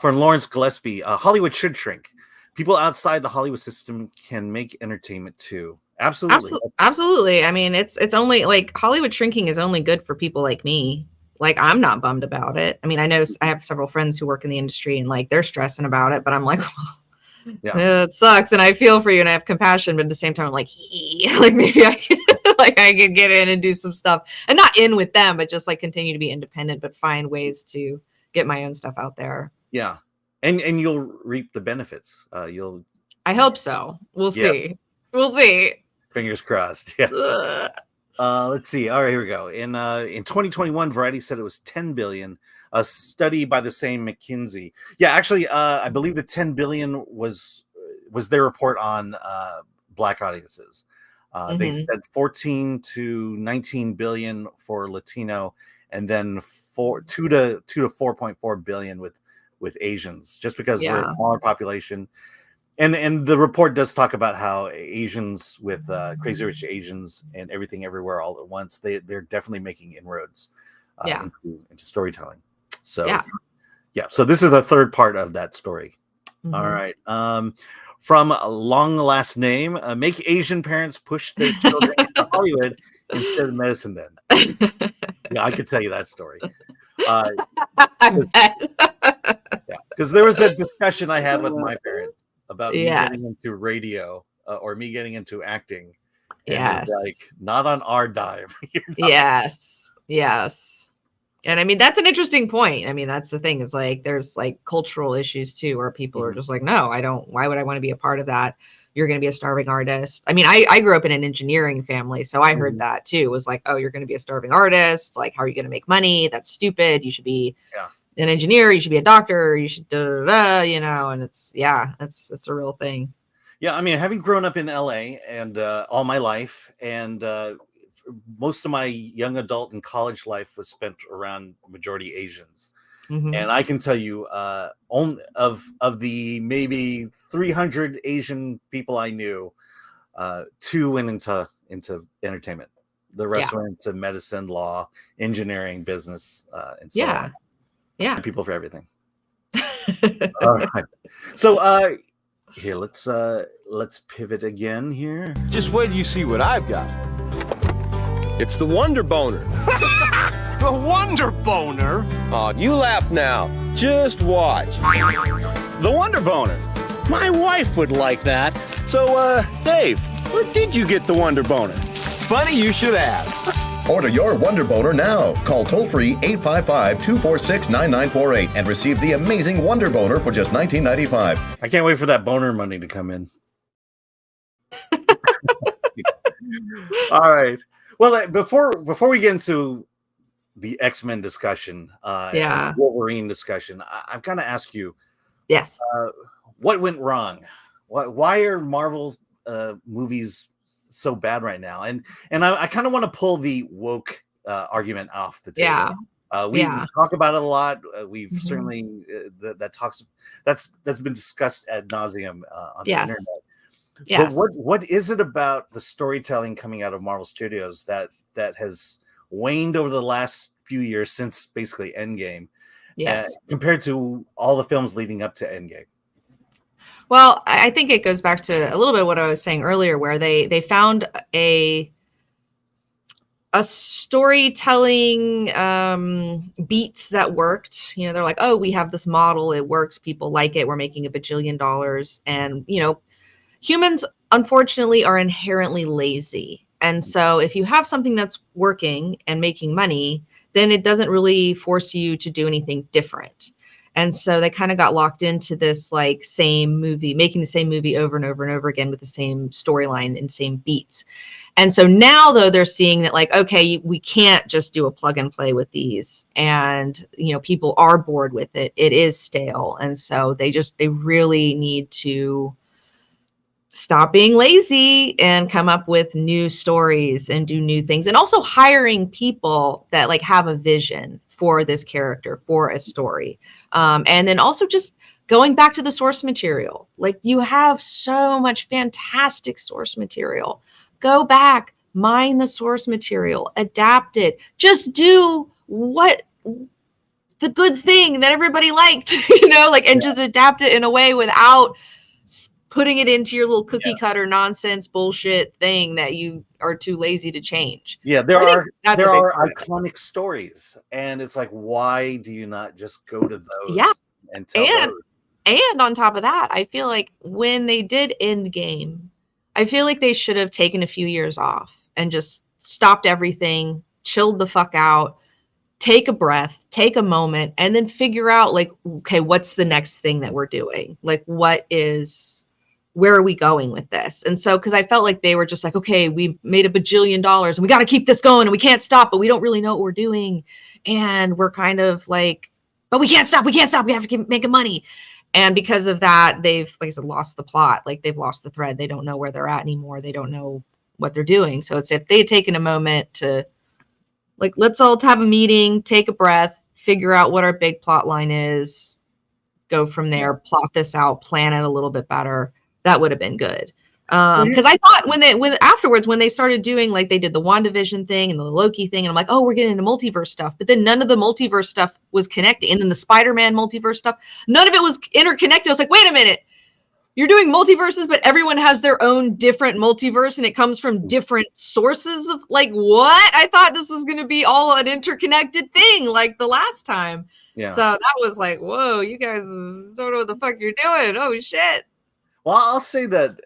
From Lawrence Gillespie, Hollywood should shrink. People outside the Hollywood system can make entertainment too. Absolutely. I mean, it's only like Hollywood shrinking is only good for people like me. Like, I'm not bummed about it. I mean, I know I have several friends who work in the industry and like they're stressing about it, but I'm like, well, it sucks, and I feel for you and I have compassion, but at the same time, I'm like, like maybe I could get in and do some stuff, and not in with them, but just like continue to be independent, but find ways to get my own stuff out there. Yeah. And you'll reap the benefits. I hope so. We'll see. We'll see. Fingers crossed. Yes. Let's see. All right, here we go. In 2021, Variety said it was 10 billion. A study by the same McKinsey. Yeah, actually, I believe the 10 billion was their report on Black audiences. They Mhm. said 14 to 19 billion for Latino, and then 2 to 4.4 billion with Asians, just because we're a Yeah. smaller population. And the report does talk about how Asians with Crazy Rich Asians and Everything Everywhere All at Once, they're definitely making inroads Yeah. into storytelling. So Yeah. so this is the third part of that story. All Mhm. right. From a long last name, make Asian parents push their children into Hollywood instead of medicine. Then, yeah, I could tell you that story. Uh, I bet. yeah, because there was a discussion I had with my parents about me Yes. getting into radio or me getting into acting, and they're like, Yes. "Not on our dime." Yes. Yes. And I mean, that's an interesting point. I mean, that's the thing is like, there's like cultural issues too, where people are Mhm. just like, no, I don't, why would I want to be a part of that? You're going to be a starving artist. I mean, I grew up in an engineering family, so I heard Mhm. that too. It was like, oh, you're going to be a starving artist. Like, how are you going to make money? That's stupid. You should be Yeah. an engineer. You should be a doctor. You should, you know, and it's a real thing. Yeah, I mean, having grown up in LA and all my life, and most of my young adult and college life was spent around majority Asians. Hmm. And I can tell you, only of the maybe 300 Asian people I knew, 2 went into entertainment. The Yeah. rest went into medicine, law, engineering, business, and so Yeah. on. Yeah. People for everything. All right. So here, let's pivot again here. Just wait till you see what I've got. It's the Wonder Boner. The Wonder Boner? Oh, you laugh now. Just watch. The Wonder Boner. My wife would like that. So, Dave, where did you get the Wonder Boner? It's funny you should ask. Order your Wonder Boner now. Call toll-free 855-246-9948 and receive the amazing Wonder Boner for just $19.95. I can't wait for that boner money to come in. All right. Well, before we get into the X-Men discussion, and Wolverine discussion, I've got to ask you, Yes. What went wrong? Why are Marvel movies so bad right now? And I kind of want to pull the woke argument off the table. We talk about it a lot. We've certainly that's been discussed ad nauseum on the internet. Yes. But what is it about the storytelling coming out of Marvel Studios that has waned over the last few years since basically Endgame, compared to all the films leading up to Endgame? Well, I think it goes back to a little bit what I was saying earlier, where they found a storytelling beats that worked. You know, they're like, oh, we have this model, it works, people like it, we're making $1 bajillion. And you know, humans unfortunately are inherently lazy. And so if you have something that's working and making money, then it doesn't really force you to do anything different. And so they kind of got locked into this like same movie, making the same movie over and over and over again with the same storyline and same beats. And so now though, they're seeing that like, okay, we can't just do a plug and play with these. And, you know, people are bored with it. It is stale. And so they really need to stop being lazy and come up with new stories and do new things, and also hiring people that like have a vision for this character, for a story. And then also just going back to the source material. Like, you have so much fantastic source material. Go back, mine the source material, adapt it, just do what the good thing that everybody liked, you know, like, and just adapt it in a way without putting it into your little cookie cutter nonsense bullshit thing that you are too lazy to change. Yeah, there are iconic stories, and it's like, why do you not just go to those and tell those? And on top of that, I feel like when they did Endgame, I feel like they should have taken a few years off and just stopped everything, chilled the fuck out, take a breath, take a moment, and then figure out like, okay, what's the next thing that we're doing? Like, what is where are we going with this? And so, because I felt like they were just like, okay, we made $1 bajillion and we got to keep this going and we can't stop, but we don't really know what we're doing. And we're kind of like, but we can't stop. We can't stop. We have to keep making money. And because of that, they've, like I said, lost the plot. Like they've lost the thread. They don't know where they're at anymore. They don't know what they're doing. So it's if they had taken a moment to like, let's all have a meeting, take a breath, figure out what our big plot line is, go from there, plot this out, plan it a little bit better. That would have been good. Because I thought when afterwards, when they started doing, like they did the WandaVision thing and the Loki thing, and I'm like, oh, we're getting into multiverse stuff. But then none of the multiverse stuff was connected. And then the Spider-Man multiverse stuff, none of it was interconnected. I was like, wait a minute. You're doing multiverses, but everyone has their own different multiverse and it comes from different sources of like, what? I thought this was going to be all an interconnected thing like the last time. Yeah. So that was like, whoa, you guys don't know what the fuck you're doing. Oh, shit. Well, I'll say that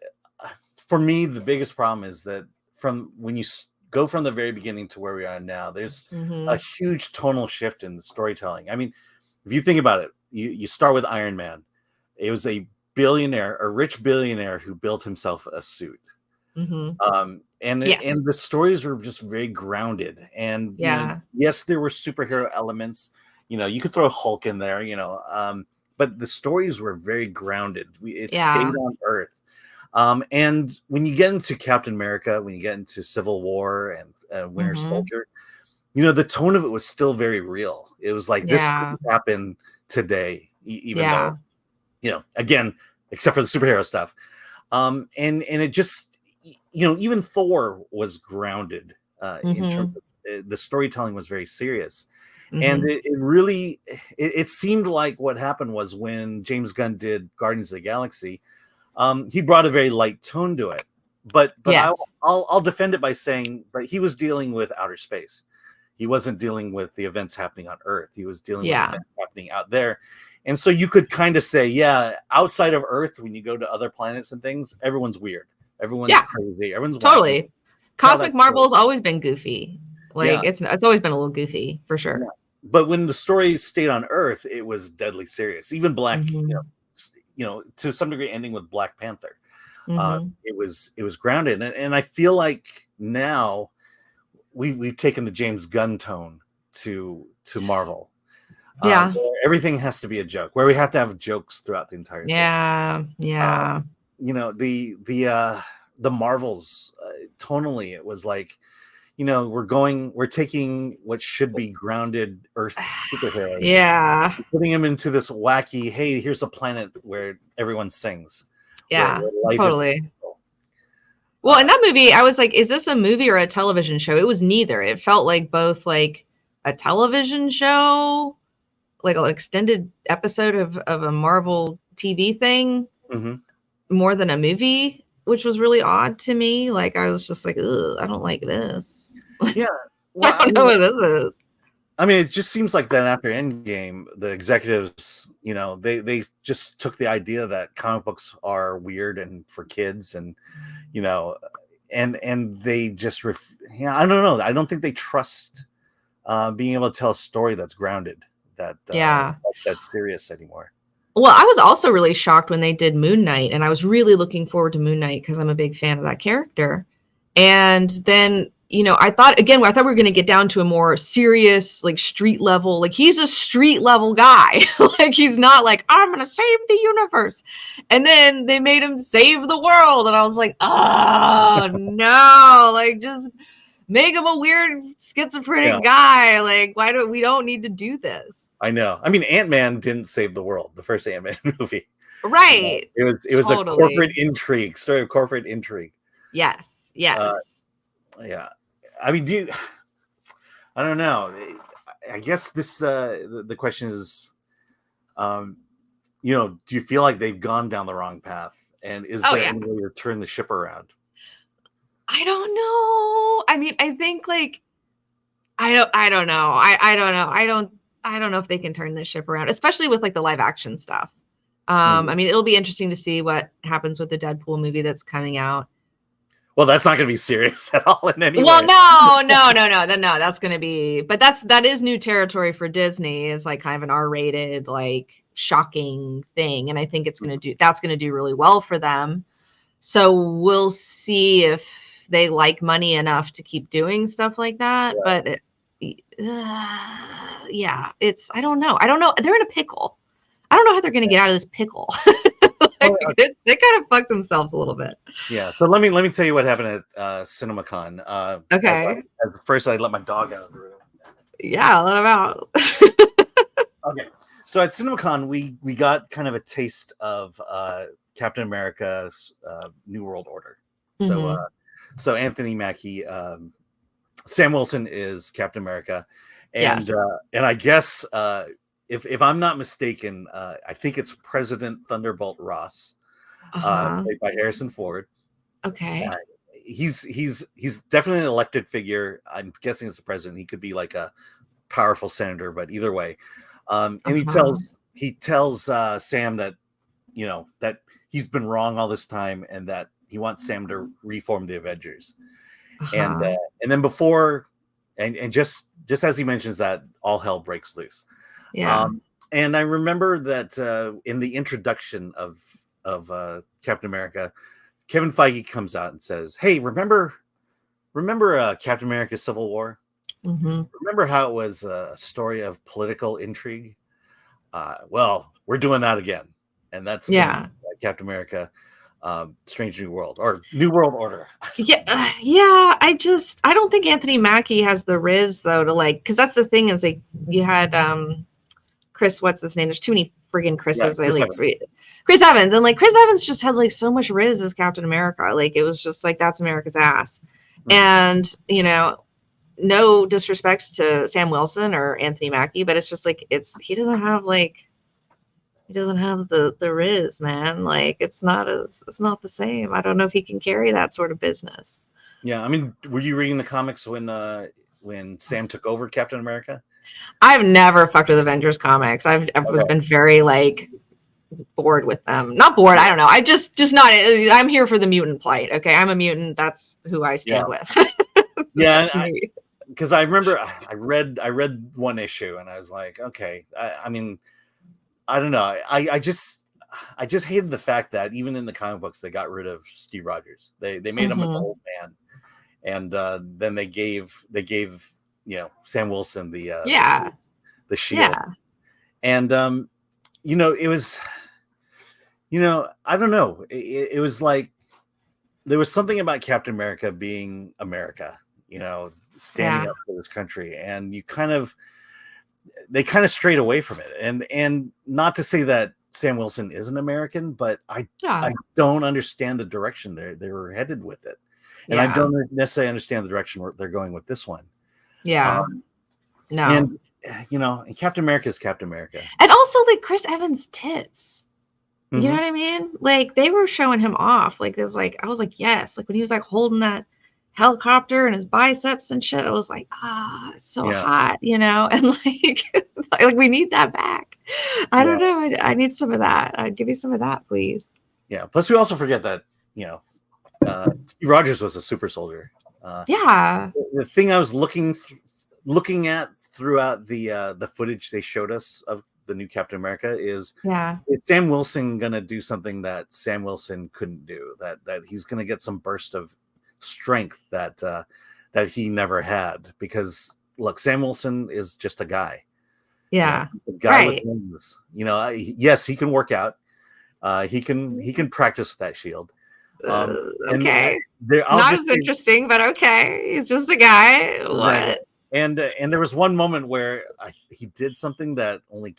for me, the biggest problem is that from when you go from the very beginning to where we are now, there's a huge tonal shift in the storytelling. I mean, if you think about it, you start with Iron Man. It was a rich billionaire who built himself a suit. And the stories were just very grounded. And you know, yes, there were superhero elements. You know, you could throw Hulk in there. You know, but the stories were very grounded. It stayed on Earth. And when you get into Captain America, when you get into Civil War and Winter Soldier, you know, the tone of it was still very real. It was like this could happen today, even though, you know, again, except for the superhero stuff. And it just, you know, even Thor was grounded in terms of the storytelling was very serious. And it really, it seemed like what happened was when James Gunn did Guardians of the Galaxy, he brought a very light tone to it. But I'll defend it by saying, but he was dealing with outer space. He wasn't dealing with the events happening on Earth. He was dealing with events happening out there. And so you could kind of say, outside of Earth, when you go to other planets and things, everyone's weird. Everyone's crazy. Everyone's totally wacky. Cosmic Marvel's always been goofy. Like it's always been a little goofy for sure. Yeah. But when the story stayed on Earth, it was deadly serious. Even Black, you know, to some degree, ending with Black Panther, it was grounded. And I feel like now we've taken the James Gunn tone to Marvel. Where everything has to be a joke, where we have to have jokes throughout the entire thing. You know, the Marvels tonally, it was like, you know, we're taking what should be grounded Earth superheroes, putting them into this wacky, hey, here's a planet where everyone sings. Where Totally. Well, in that movie, I was like, is this a movie or a television show? It was neither. It felt like both like a television show, like an extended episode of a Marvel TV thing, more than a movie, which was really odd to me. Like, I was just like, ugh, I don't like this. Yeah. Well, I don't know what this is. I mean, it just seems like then after Endgame, the executives, you know, they just took the idea that comic books are weird and for kids, and you know, and they just I don't know. I don't think they trust being able to tell a story that's grounded, that's serious anymore. Well, I was also really shocked when they did Moon Knight, and I was really looking forward to Moon Knight because I'm a big fan of that character. And then, you know, I thought we were going to get down to a more serious, like street level, like he's a street level guy. Like he's not like, I'm going to save the universe. And then they made him save the world. And I was like, oh no, like just make him a weird schizophrenic guy. Like, we don't need to do this. I know. I mean, Ant-Man didn't save the world, the first Ant-Man movie. Right. You know, it was a corporate intrigue, story of corporate intrigue. Yes. Yeah. I mean, I don't know. I guess this, the question is, you know, do you feel like they've gone down the wrong path? And is there any way to turn the ship around? I don't know. I mean, I think like, I don't know. I don't know. I don't know if they can turn this ship around, especially with like the live action stuff. I mean, it'll be interesting to see what happens with the Deadpool movie that's coming out. Well, that's not going to be serious at all in any way. Well, no. That's going to be, but that is new territory for Disney. Is like kind of an R-rated, like shocking thing, and I think that's going to do really well for them. So we'll see if they like money enough to keep doing stuff like that. Yeah. But yeah, I don't know. They're in a pickle. I don't know how they're going to get out of this pickle. They kind of fucked themselves a little bit. Yeah. So let me tell you what happened at CinemaCon. Okay. First, I let my dog out of the room. Yeah, let them out. Okay. So at CinemaCon, we got kind of a taste of Captain America's New World Order. Mhm. So Anthony Mackie, Sam Wilson is Captain America, and Yes. and I guess if I'm not mistaken, I think it's President Thunderbolt Ross, Uh-huh. played by Harrison Ford. Okay. He's definitely an elected figure. I'm guessing it's the president. He could be like a powerful senator, but either way, and Uh-huh. he tells Sam that that he's been wrong all this time, and that he wants Sam to reform the Avengers. And Uh-huh. and then before, and just as he mentions that, all hell breaks loose. Yeah. And I remember that in the introduction of Captain America, Kevin Feige comes out and says, "Hey, remember Captain America: Civil War? Mm-hmm. Remember how it was a story of political intrigue? Well, we're doing that again, and that's gonna Yeah. be Captain America, Strange New World, or New World Order." Yeah. Yeah. I don't think Anthony Mackie has the riz though to like, because that's the thing is like you had Chris, what's his name? There's too many friggin' Chris's. Chris Evans. Chris Evans, and like Chris Evans just had like so much riz as Captain America. Like it was just like that's America's ass. Mhm. And no disrespect to Sam Wilson or Anthony Mackie, but it's just like he doesn't have the riz, man. Like it's not the same. I don't know if he can carry that sort of business. Yeah, I mean, were you reading the comics when Sam took over Captain America? I've never fucked with Avengers comics. I've been very like bored with them. Not bored. I don't know. I just not. I'm here for the mutant plight. Okay, I'm a mutant. That's who I stand with. Yeah, That's me. because I remember I read one issue and I was like, okay. I mean, I don't know. I just hated the fact that even in the comic books they got rid of Steve Rogers. They made him an old man, and then they gave Sam Wilson the shield. Yeah. And it was I don't know. It was like there was something about Captain America being America, standing up for this country, and they kind of strayed away from it. And not to say that Sam Wilson isn't American, but I don't understand the direction they were headed with it. And I don't necessarily understand the direction where they're going with this one. Yeah. No. And and Captain America is Captain America. And also like Chris Evans' tits. Mm-hmm. You know what I mean? Like they were showing him off. Like there's like I was like, yes. Like when he was like holding that helicopter and his biceps and shit, I was like, it's so hot, and like we need that back. I don't know. I need some of that. I'd give you some of that, please. Yeah. Plus, we also forget that Steve Rogers was a super soldier. The thing I was looking at throughout the footage they showed us of the new Captain America is Sam Wilson gonna do something that Sam Wilson couldn't do? That he's gonna get some burst of strength that he never had, because look, Sam Wilson is just a guy. A guy with wings. Yes, he can work out. He can practice with that shield. Okay. Not as interesting, but okay. He's just a guy. What? And there was one moment where he did something that only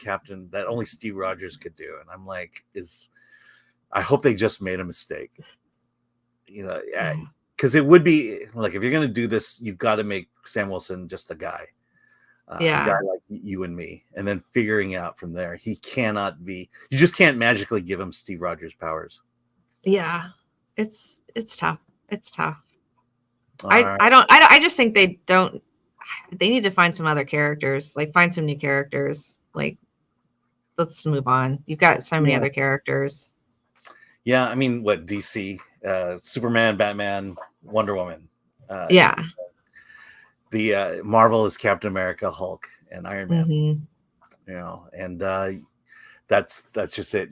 Steve Rogers could do, and I'm like, I hope they just made a mistake. Because it would be like, if you're gonna do this, you've got to make Sam Wilson just a guy. A guy like you and me, and then figuring out from there. He cannot be. You just can't magically give him Steve Rogers powers. Yeah, it's tough. It's tough. I just think they don't. They need to find some other characters. Like find some new characters. Like let's move on. You've got so many other characters. Yeah, I mean, what DC? Superman, Batman, Wonder Woman. The Marvel is Captain America, Hulk, and Iron Man. And that's just it.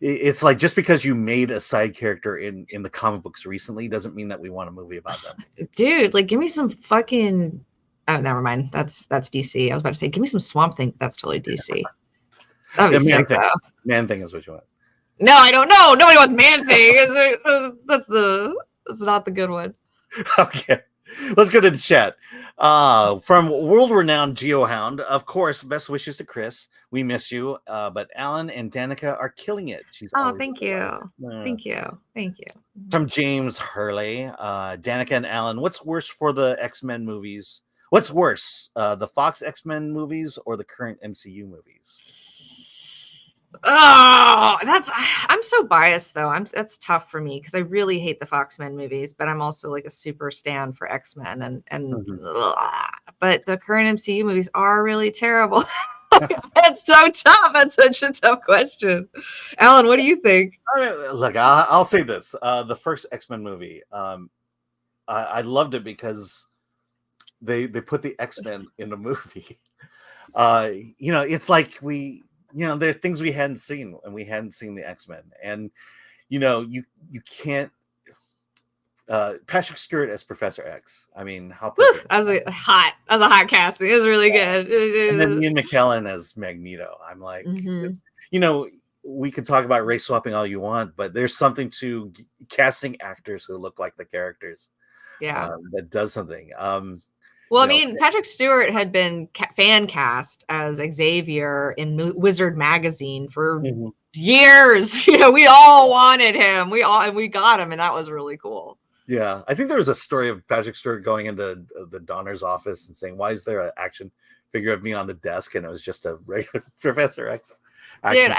it's like just because you made a side character in the comic books recently doesn't mean that we want a movie about them. Dude, like give me some fucking oh, never mind. That's DC. I was about to say, give me some Swamp Thing. That's totally DC. That'd be sick, though. Man Thing is what you want. No, I don't know. Nobody wants Man Thing. That's not the good one. Okay, let's go to the chat. From world-renowned GeoHound, of course, best wishes to Chris. We miss you, but Alan and Danika are killing it. Thank you. Thank you. Thank you. From James Hurley, Danika and Alan, what's worse for the X-Men movies? What's worse, the Fox X-Men movies or the current MCU movies? Oh, I'm so biased though. That's tough for me because I really hate the Fox-Men movies, but I'm also like a super stan for X-Men but the current MCU movies are really terrible. That's so tough. That's such a tough question. Alan, what do you think? Look, I'll say this: the first X-Men movie, I loved it because they put the X-Men in the movie. It's like there are things we hadn't seen, and we hadn't seen the X-Men, and you can't. Patrick Stewart as Professor X. I mean, how as a hot casting. It was really good. And then Ian McKellen as Magneto. I'm like, we could talk about race swapping all you want, but there's something to casting actors who look like the characters. Yeah, that does something. Well, I mean, Patrick Stewart had been fan cast as Xavier in Wizard magazine for years. We all wanted him. We got him, and that was really cool. Yeah, I think there was a story of Patrick Stewart going into the Donner's office and saying, "Why is there an action figure of me on the desk?" And it was just a regular Professor X. Dude,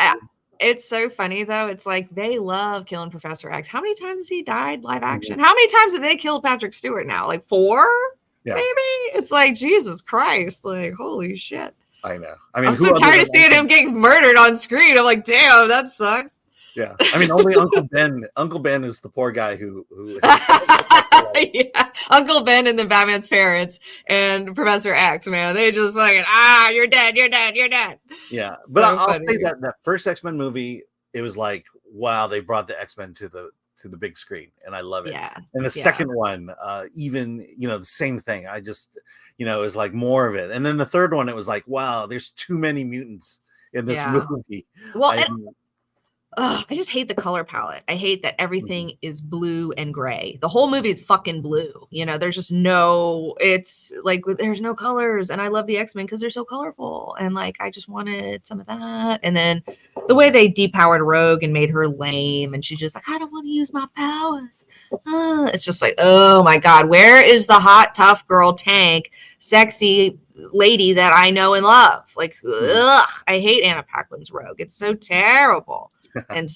it's so funny though. It's like they love killing Professor X. How many times has he died live action? How many times have they killed Patrick Stewart now? Like 4? Yeah. Maybe. It's like Jesus Christ. Like holy shit. I know. I mean, I'm so tired of seeing him getting murdered on screen. I'm like, damn, that sucks. Yeah, I mean, only Uncle Ben. Uncle Ben is the poor guy who yeah, Uncle Ben and the Batman's parents and Professor X. Man, they just fucking you're dead. Yeah, but I'll say that first X-Men movie, it was like, wow, they brought the X-Men to the big screen, and I love it. Yeah. And the second one, even the same thing. I just it was like more of it, and then the third one, it was like, wow, there's too many mutants in this movie. Well, I just hate the color palette. I hate that everything is blue and gray. The whole movie is fucking blue. There's just it's like there's no colors. And I love the X-Men because they're so colorful. And like I just wanted some of that. And then the way they depowered Rogue and made her lame, and she's just like, I don't want to use my powers. It's just like, oh my God, where is the hot, tough girl tank, sexy lady that I know and love? Like, ugh, I hate Anna Paquin's Rogue. It's so terrible. and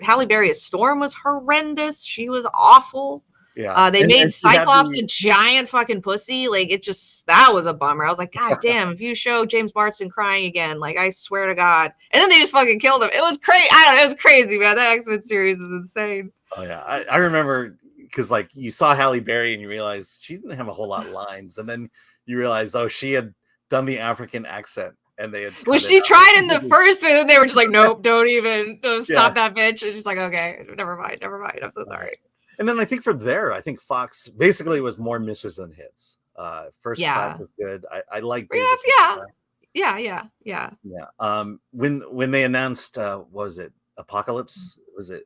Halle Berry's Storm was horrendous. She was awful. Yeah. They made Cyclops a giant fucking pussy. Like that was a bummer. I was like, God damn, if you show James Marsden crying again, like I swear to God. And then they just fucking killed him. It was crazy. I don't know, it was crazy, man. That X-Men series is insane. Oh yeah. I remember because like you saw Halle Berry and you realized she didn't have a whole lot of lines, and then you realize, oh, she had done the African accent. And they had she tried in the first, and then they were just like, nope, don't stop that bitch. And she's like, okay, never mind. I'm so sorry. And then I think from there, I think Fox basically was more misses than hits. First class was good. I liked Yeah. When they announced was it Apocalypse? Was it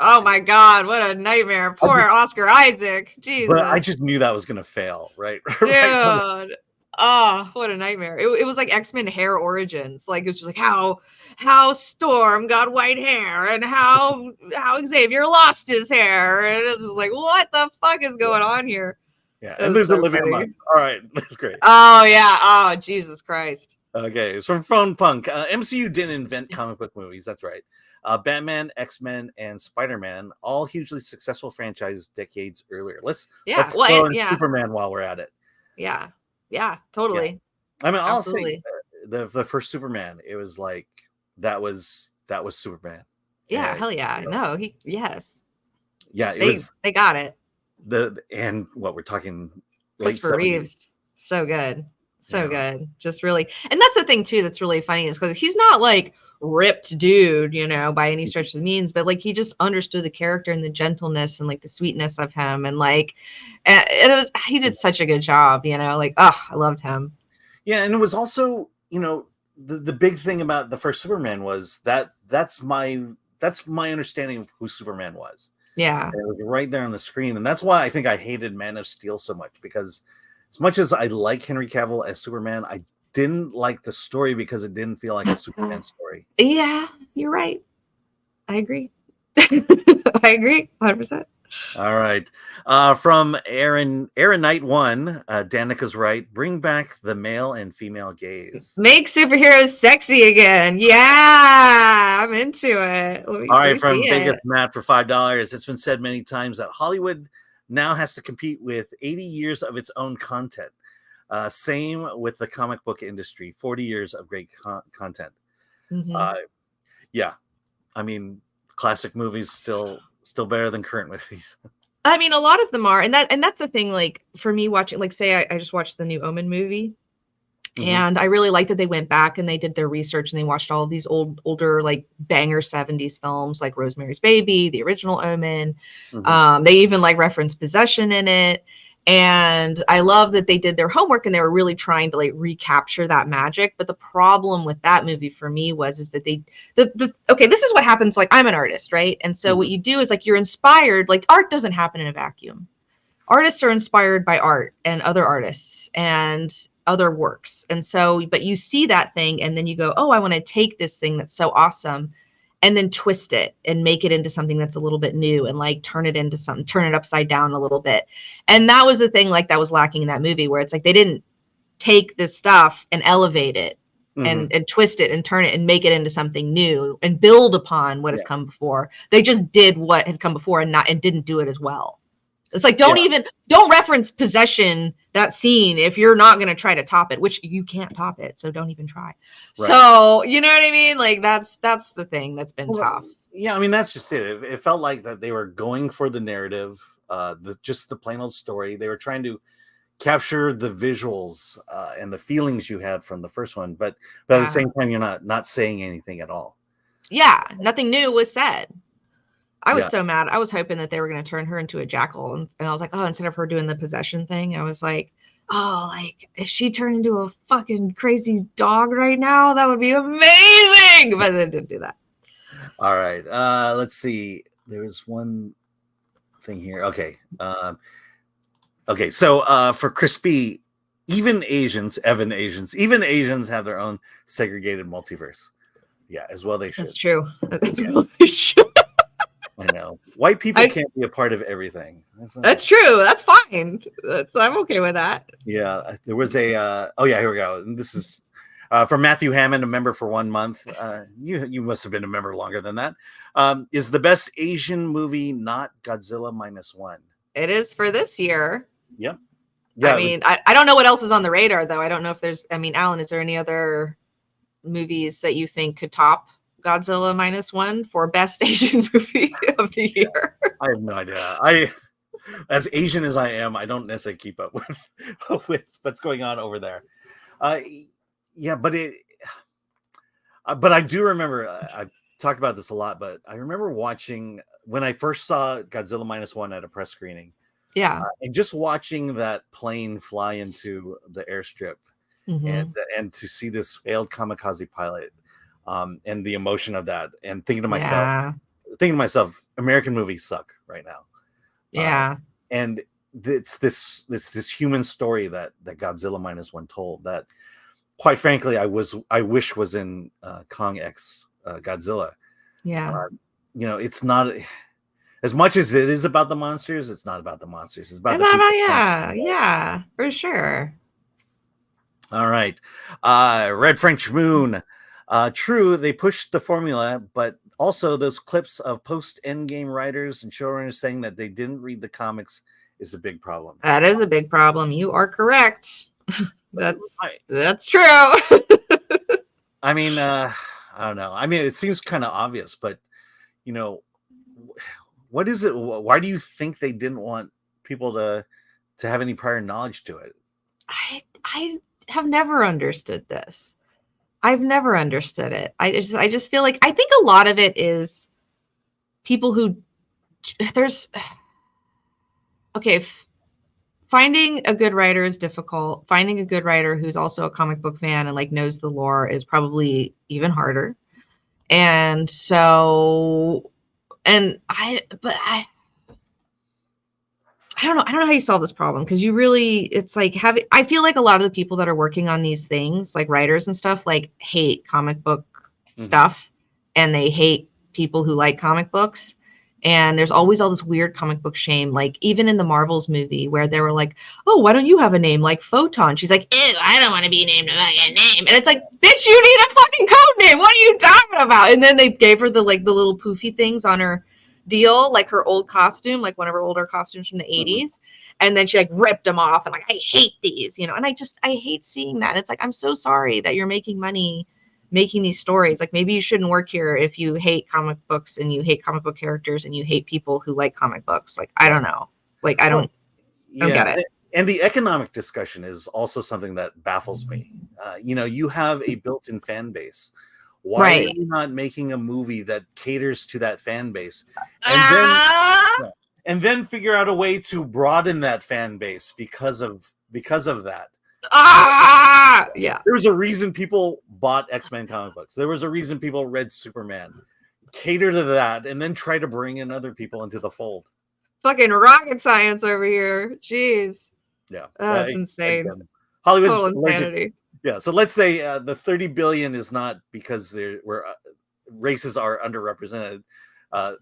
oh my God, what a nightmare. Poor Oscar Isaac. Jesus. But I just knew that was gonna fail, right? Dude. Oh, what a nightmare. It was like X-Men hair origins. Like, it was just like how Storm got white hair and how Xavier lost his hair. And it was like, what the fuck is going on here? Yeah, and there's Olivia Munn. All right, that's great. Oh, yeah. Oh, Jesus Christ. Okay, it's from Phone Punk. MCU didn't invent comic book movies. That's right. Batman, X-Men, and Spider-Man, all hugely successful franchises decades earlier. Let's throw in Superman while we're at it. Yeah, totally. Yeah. I mean, I'll say the first Superman, it was like that was Superman. Yeah, hell yeah. No, yes. Yeah, they got it. And what we're talking Christopher Reeves, so good. So good. Just really, and that's the thing too that's really funny is because he's not like ripped dude, by any stretch of the means, but like he just understood the character and the gentleness and like the sweetness of him, and like he did such a good job, like, oh, I loved him. Yeah, and it was also, the big thing about the first Superman was that's my understanding of who Superman was. Yeah. And it was right there on the screen, and that's why I think I hated Man of Steel so much, because as much as I like Henry Cavill as Superman, I didn't like the story because it didn't feel like a Superman story. Yeah, you're right. I agree. I agree 100%. All right. From Aaron Knight 1, Danica's right. Bring back the male and female gaze. Make superheroes sexy again. Yeah, I'm into it. All right, from Vegas Matt for $5. It's been said many times that Hollywood now has to compete with 80 years of its own content. Same with the comic book industry. 40 years of great content. Mm-hmm. Yeah, I mean, classic movies still better than current movies. I mean, a lot of them are, and that's the thing. Like for me, watching, like, say I just watched the new Omen movie, and I really like that they went back and they did their research and they watched all of these older like banger 70s films like Rosemary's Baby, the original Omen. They even like reference Possession in it. And I love that they did their homework and they were really trying to like recapture that magic. But the problem with that movie for me is that okay, this is what happens. Like, I'm an artist, right? And so what you do is like, you're inspired, like art doesn't happen in a vacuum. Artists are inspired by art and other artists and other works. And so, but you see that thing and then you go, oh, I want to take this thing that's so awesome and then twist it and make it into something that's a little bit new and like turn it into something, turn it upside down a little bit. And that was the thing like that was lacking in that movie, where it's like they didn't take this stuff and elevate it and twist it and turn it and make it into something new and build upon what has come before. They just did what had come before and didn't do it as well. It's like, don't reference Possession, that scene, if you're not going to try to top it, which you can't top it. So don't even try. Right. So, you know what I mean? Like that's the thing that's been tough. Yeah. I mean, that's just it. It felt like that they were going for the narrative, just the plain old story. They were trying to capture the visuals and the feelings you had from the first one. But at the same time, you're not saying anything at all. Yeah. Nothing new was said. I was so mad. I was hoping that they were going to turn her into a jackal. And I was like, oh, instead of her doing the possession thing, I was like, oh, like if she turned into a fucking crazy dog right now, that would be amazing. But they didn't do that. All right. Let's see. There's one thing here. Okay. Okay. So for Crispy, even Asians have their own segregated multiverse. Yeah, as well they should. That's true. That's well they should. I know. White people can't be a part of everything. That's true. That's fine. I'm okay with that. Yeah. There was a here we go. And this is from Matthew Hammond, a member for 1 month. You must have been a member longer than that. Is the best Asian movie not Godzilla -1? It is for this year. Yep. Yeah. I mean, I don't know what else is on the radar though. I don't know if there's, I mean, Alan, is there any other movies that you think could top Godzilla -1 for best Asian movie of the year? I have no idea. As Asian as I am, I don't necessarily keep up with what's going on over there. Yeah, but I do remember, I've talked about this a lot, but I remember watching when I first saw Godzilla -1 at a press screening. Yeah. And just watching that plane fly into the airstrip and to see this failed kamikaze pilot. And the emotion of that, and thinking to myself, American movies suck right now. Yeah. And it's this human story that Godzilla -1 told that, quite frankly, I wish was in Kong X Godzilla. Yeah. It's not as much as it is about the monsters. It's not about the monsters. It's about yeah, for sure. All right. Red French Moon. True, they pushed the formula, but also those clips of post-Endgame writers and showrunners saying that they didn't read the comics is a big problem. That is a big problem. You are correct. That's true. I mean, I don't know. I mean, it seems kind of obvious, but what is it? Why do you think they didn't want people to have any prior knowledge to it? I have never understood this. I've never understood it. I just feel like I think a lot of it is people who there's okay. Finding a good writer is difficult. Finding a good writer who's also a comic book fan and like knows the lore is probably even harder. And so, but I don't know. I don't know how you solve this problem because you really, it's like I feel like a lot of the people that are working on these things, like writers and stuff, like hate comic book stuff and they hate people who like comic books. And there's always all this weird comic book shame. Like even in the Marvels movie where they were like, oh, why don't you have a name like Photon? She's like, ew, I don't want to be named a fucking name. And it's like, bitch, you need a fucking code name. What are you talking about? And then they gave her the little poofy things on her deal, like her old costume, like one of her older costumes from the 80s. And then she like ripped them off and like, I hate these, and I hate seeing that. It's like, I'm so sorry that you're making money making these stories. Like maybe you shouldn't work here if you hate comic books and you hate comic book characters and you hate people who like comic books. Like, I don't know. Like, I don't get it. And the economic discussion is also something that baffles me. You have a built-in fan base. Why are you not making a movie that caters to that fan base? And then figure out a way to broaden that fan base because of that. Yeah. There was a reason people bought X-Men comic books. There was a reason people read Superman. Cater to that and then try to bring in other people into the fold. Fucking rocket science over here. Jeez. Yeah. That's insane. Hollywood's total insanity. Yeah, so let's say the 30 billion is not because races are underrepresented.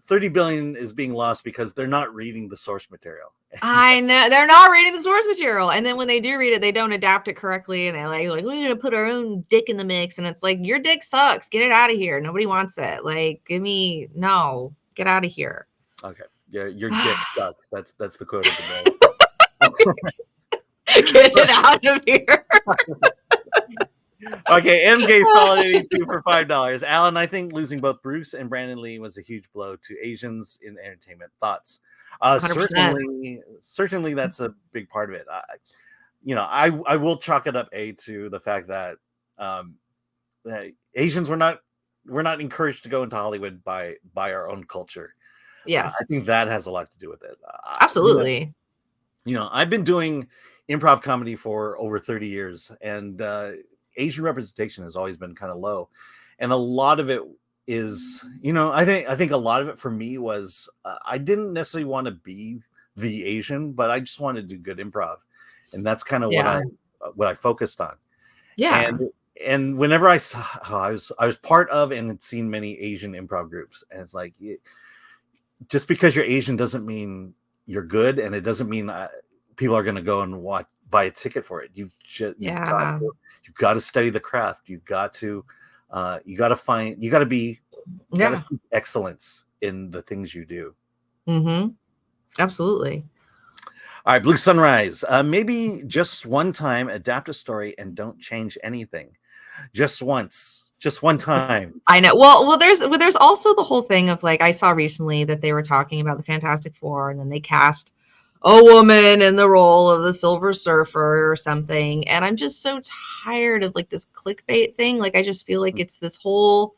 30 billion is being lost because they're not reading the source material. I know they're not reading the source material, and then when they do read it, they don't adapt it correctly, and they're like we're gonna put our own dick in the mix, and it's like your dick sucks. Get it out of here. Nobody wants it. Like, get out of here. Okay, yeah, your dick sucks. That's the quote of the day. Get it out of here. Okay, MK Solid 82 for $5. Alan, I think losing both Bruce and Brandon Lee was a huge blow to Asians in entertainment. Thoughts? Certainly that's a big part of it. I will chalk it up to the fact that that Asians were not encouraged to go into Hollywood by our own culture. Yes, I think that has a lot to do with it. Absolutely. I've been doing improv comedy for over 30 years, and Asian representation has always been kind of low, and a lot of it is, I think a lot of it for me was I didn't necessarily want to be the Asian, but I just wanted to do good improv, and that's kind of what I focused on. Yeah. And whenever I was part of and had seen many Asian improv groups, and it's like, just because you're Asian doesn't mean you're good, and it doesn't mean people are going to go and buy a ticket for it. You've got to study the craft. You've got to seek excellence in the things you do. Mm-hmm. Absolutely. All right, Blue Sunrise. Maybe just one time adapt a story and don't change anything. Just once. Just one time. I know. Well, there's also the whole thing of like, I saw recently that they were talking about the Fantastic Four, and then they cast a woman in the role of the Silver Surfer or something. And I'm just so tired of like this clickbait thing. Like, I just feel like it's this whole,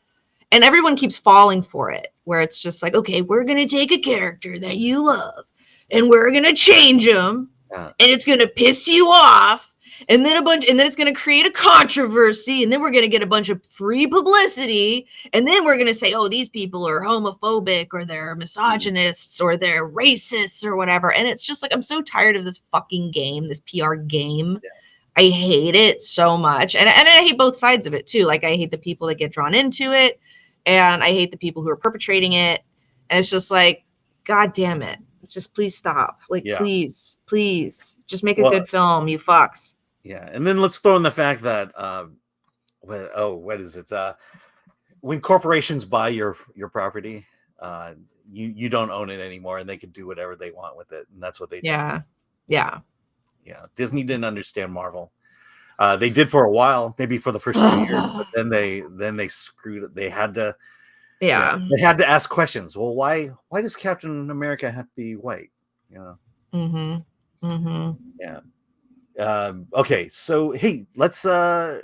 and everyone keeps falling for it, where it's just like, okay, we're going to take a character that you love and we're going to change them and it's going to piss you off. And then it's going to create a controversy, and then we're going to get a bunch of free publicity, and then we're going to say, oh, these people are homophobic, or they're misogynists, or they're racists, or whatever. And it's just like, I'm so tired of this fucking game, this PR game. Yeah. I hate it so much. And I hate both sides of it too. Like, I hate the people that get drawn into it, and I hate the people who are perpetrating it. And it's just like, God damn it. It's just, please stop. Like, please, just make a good film, you fucks. Yeah, and then let's throw in the fact that what is it? When corporations buy your property, you don't own it anymore, and they can do whatever they want with it, and that's what they do. Yeah. Disney didn't understand Marvel. They did for a while, maybe for the first 2 years, but then they screwed it. They had to. Yeah, they had to ask questions. Well, why does Captain America have to be white? Mm-hmm. Yeah. Okay, so hey, let's. I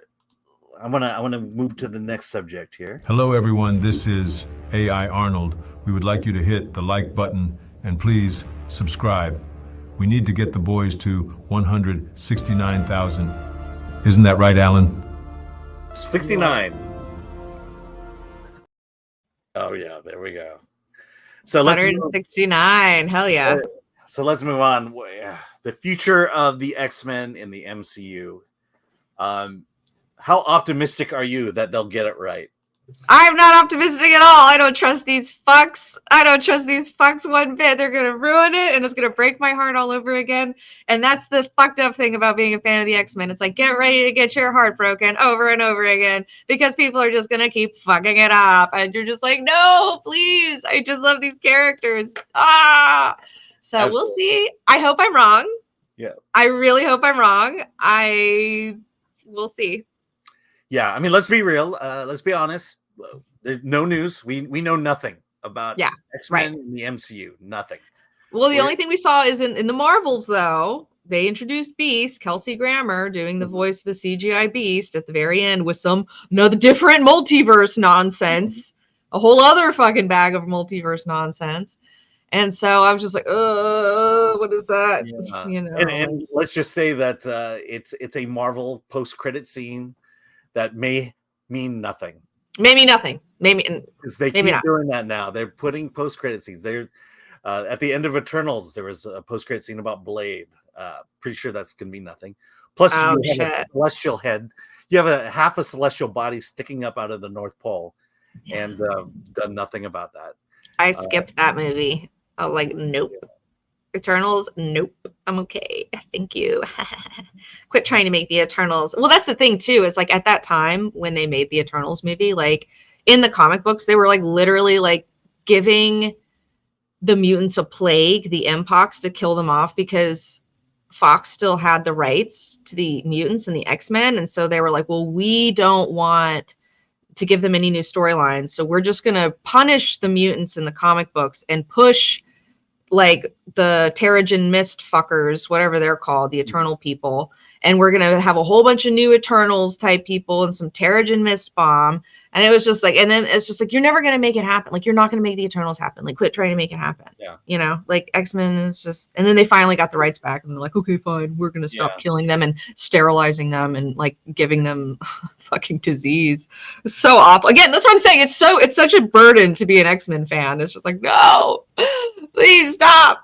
I wanna move to the next subject here. Hello, everyone. This is AI Arnold. We would like you to hit the like button and please subscribe. We need to get the boys to 169,000. Isn't that right, Alan? 69. Oh yeah, there we go. So let's 169. Hell yeah. So let's move on. The future of the X-Men in the MCU. How optimistic are you that they'll get it right? I'm not optimistic at all. I don't trust these fucks. I don't trust these fucks one bit. They're going to ruin it, and it's going to break my heart all over again. And that's the fucked up thing about being a fan of the X-Men. It's like, get ready to get your heart broken over and over again because people are just going to keep fucking it up. And you're just like, no, please. I just love these characters. So Absolutely. We'll see. I hope I'm wrong. Yeah. I really hope I'm wrong. We'll see. Yeah, I mean, let's be real. Let's be honest. There's no news. We know nothing about X-Men in the MCU. Nothing. Well, the only thing we saw is in the Marvels, though. They introduced Beast, Kelsey Grammer, doing the voice of a CGI Beast at the very end with another different multiverse nonsense. A whole other fucking bag of multiverse nonsense. And so I was just like, what is that? Yeah. You know, and let's just say that it's a Marvel post-credit scene that may mean nothing. Maybe nothing. Maybe because they keep doing that now. They're putting post-credit scenes. They're at the end of Eternals. There was a post-credit scene about Blade. Pretty sure that's gonna be nothing. Plus, you have a celestial head. You have a half a celestial body sticking up out of the North Pole, and done nothing about that. I skipped that movie. I was like, nope. Eternals, nope. I'm okay. Thank you. Quit trying to make the Eternals. Well, that's the thing too. Is like at that time when they made the Eternals movie, like in the comic books, they were like literally like giving the mutants a plague, the Mpox, to kill them off because Fox still had the rights to the mutants and the X-Men, and so they were like, well, we don't want to give them any new storylines, so we're just gonna punish the mutants in the comic books and push like the Terrigen Mist fuckers, whatever they're called, the Eternal people. And we're going to have a whole bunch of new Eternals type people and some Terrigen Mist bomb. And it was just like, and then it's just like, you're never going to make it happen. Like, you're not going to make the Eternals happen. Like, quit trying to make it happen. Yeah. You know, like X-Men is just, and then they finally got the rights back and they're like, okay, fine. We're going to stop killing them and sterilizing them and like giving them fucking disease. It's so awful. Again, that's what I'm saying. It's such a burden to be an X-Men fan. It's just like, no, please stop.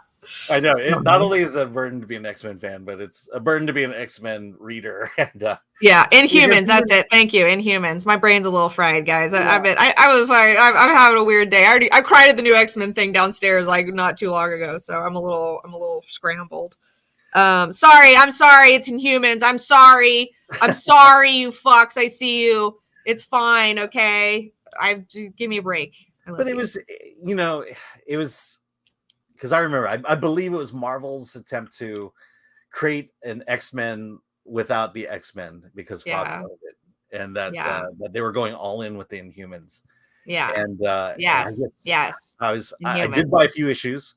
I know. It not only is it a burden to be an X-Men fan, but it's a burden to be an X-Men reader. And Inhumans. That's it. Thank you. Inhumans. My brain's a little fried, guys. I was like, I'm having a weird day. I cried at the new X-Men thing downstairs like not too long ago, so I'm a little scrambled. Sorry. I'm sorry. It's Inhumans. I'm sorry. I'm sorry, you fucks. I see you. It's fine. Okay. Give me a break. But it was, it was. Because I remember, I believe it was Marvel's attempt to create an X-Men without the X-Men because Fox owned it, and that they were going all in with the Inhumans. Yeah, and I did buy a few issues,